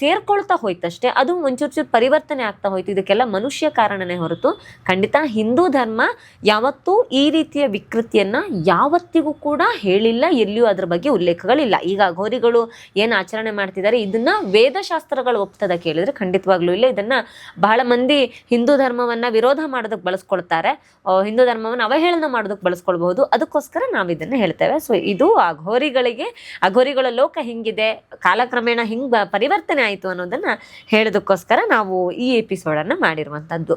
ಸೇರ್ಕೊಳ್ತಾ ಹೋಯ್ತಷ್ಟೇ. ಅದು ಒಂಚೂರು ಪರಿವರ್ತನೆ ಆಗ್ತಾ ಹೋಯ್ತು. ಇದಕ್ಕೆಲ್ಲ ಮನುಷ್ಯ ಕಾರಣನೇ ಹೊರತು ಖಂಡಿತ ಹಿಂದೂ ಧರ್ಮ ಯಾವತ್ತೂ ಈ ರೀತಿಯ ವಿಕೃತಿಯನ್ನ ಯಾವತ್ತಿಗೂ ಕೂಡ ಹೇಳಿಲ್ಲ. ಎಲ್ಲಿಯೂ ಅದ್ರ ಬಗ್ಗೆ ಉಲ್ಲೇಖಗಳಿಲ್ಲ. ಈಗ ಅಘೋರಿಗಳು ಏನ್ ಆಚರಣೆ ಮಾಡ್ತಿದ್ದಾರೆ ಇದನ್ನ ವೇದಶಾಸ್ತ್ರಗಳು ಒಪ್ತದ ಕೇಳಿದ್ರೆ ಖಂಡಿತವಾಗ್ಲೂ ಇಲ್ಲ. ಇದನ್ನ ಬಹಳ ಮಂದಿ ಹಿಂದೂ ಧರ್ಮವನ್ನ ವಿರೋಧ ಮಾಡೋದಕ್ಕೆ ಬಳಸ್ಕೊಳ್ತಾರೆ, ಹಿಂದೂ ಧರ್ಮವನ್ನ ಅವಹೇಳನ ಮಾಡೋದಕ್ಕೆ ಬಳಸ್ಕೊಳ್ಬಹುದು. ಅದಕ್ಕೋಸ್ಕರ ನಾವು ಇದನ್ನ ಹೇಳ್ತೇವೆ. ಸೊ ಇದು ಅಘೋರಿಗಳ ಲೋಕ ಹಿಂಗಿದೆ, ಕಾಲಕ್ರಮೇಣ ಹಿಂಗ್ ಪರಿವರ್ತನೆ ಆಯ್ತು ಅನ್ನೋದನ್ನ ಹೇಳೋದಕ್ಕೋಸ್ಕರ ನಾವು ಈ ಎಪಿಸೋಡನ್ನ ಮಾಡಿರುವಂತದ್ದು.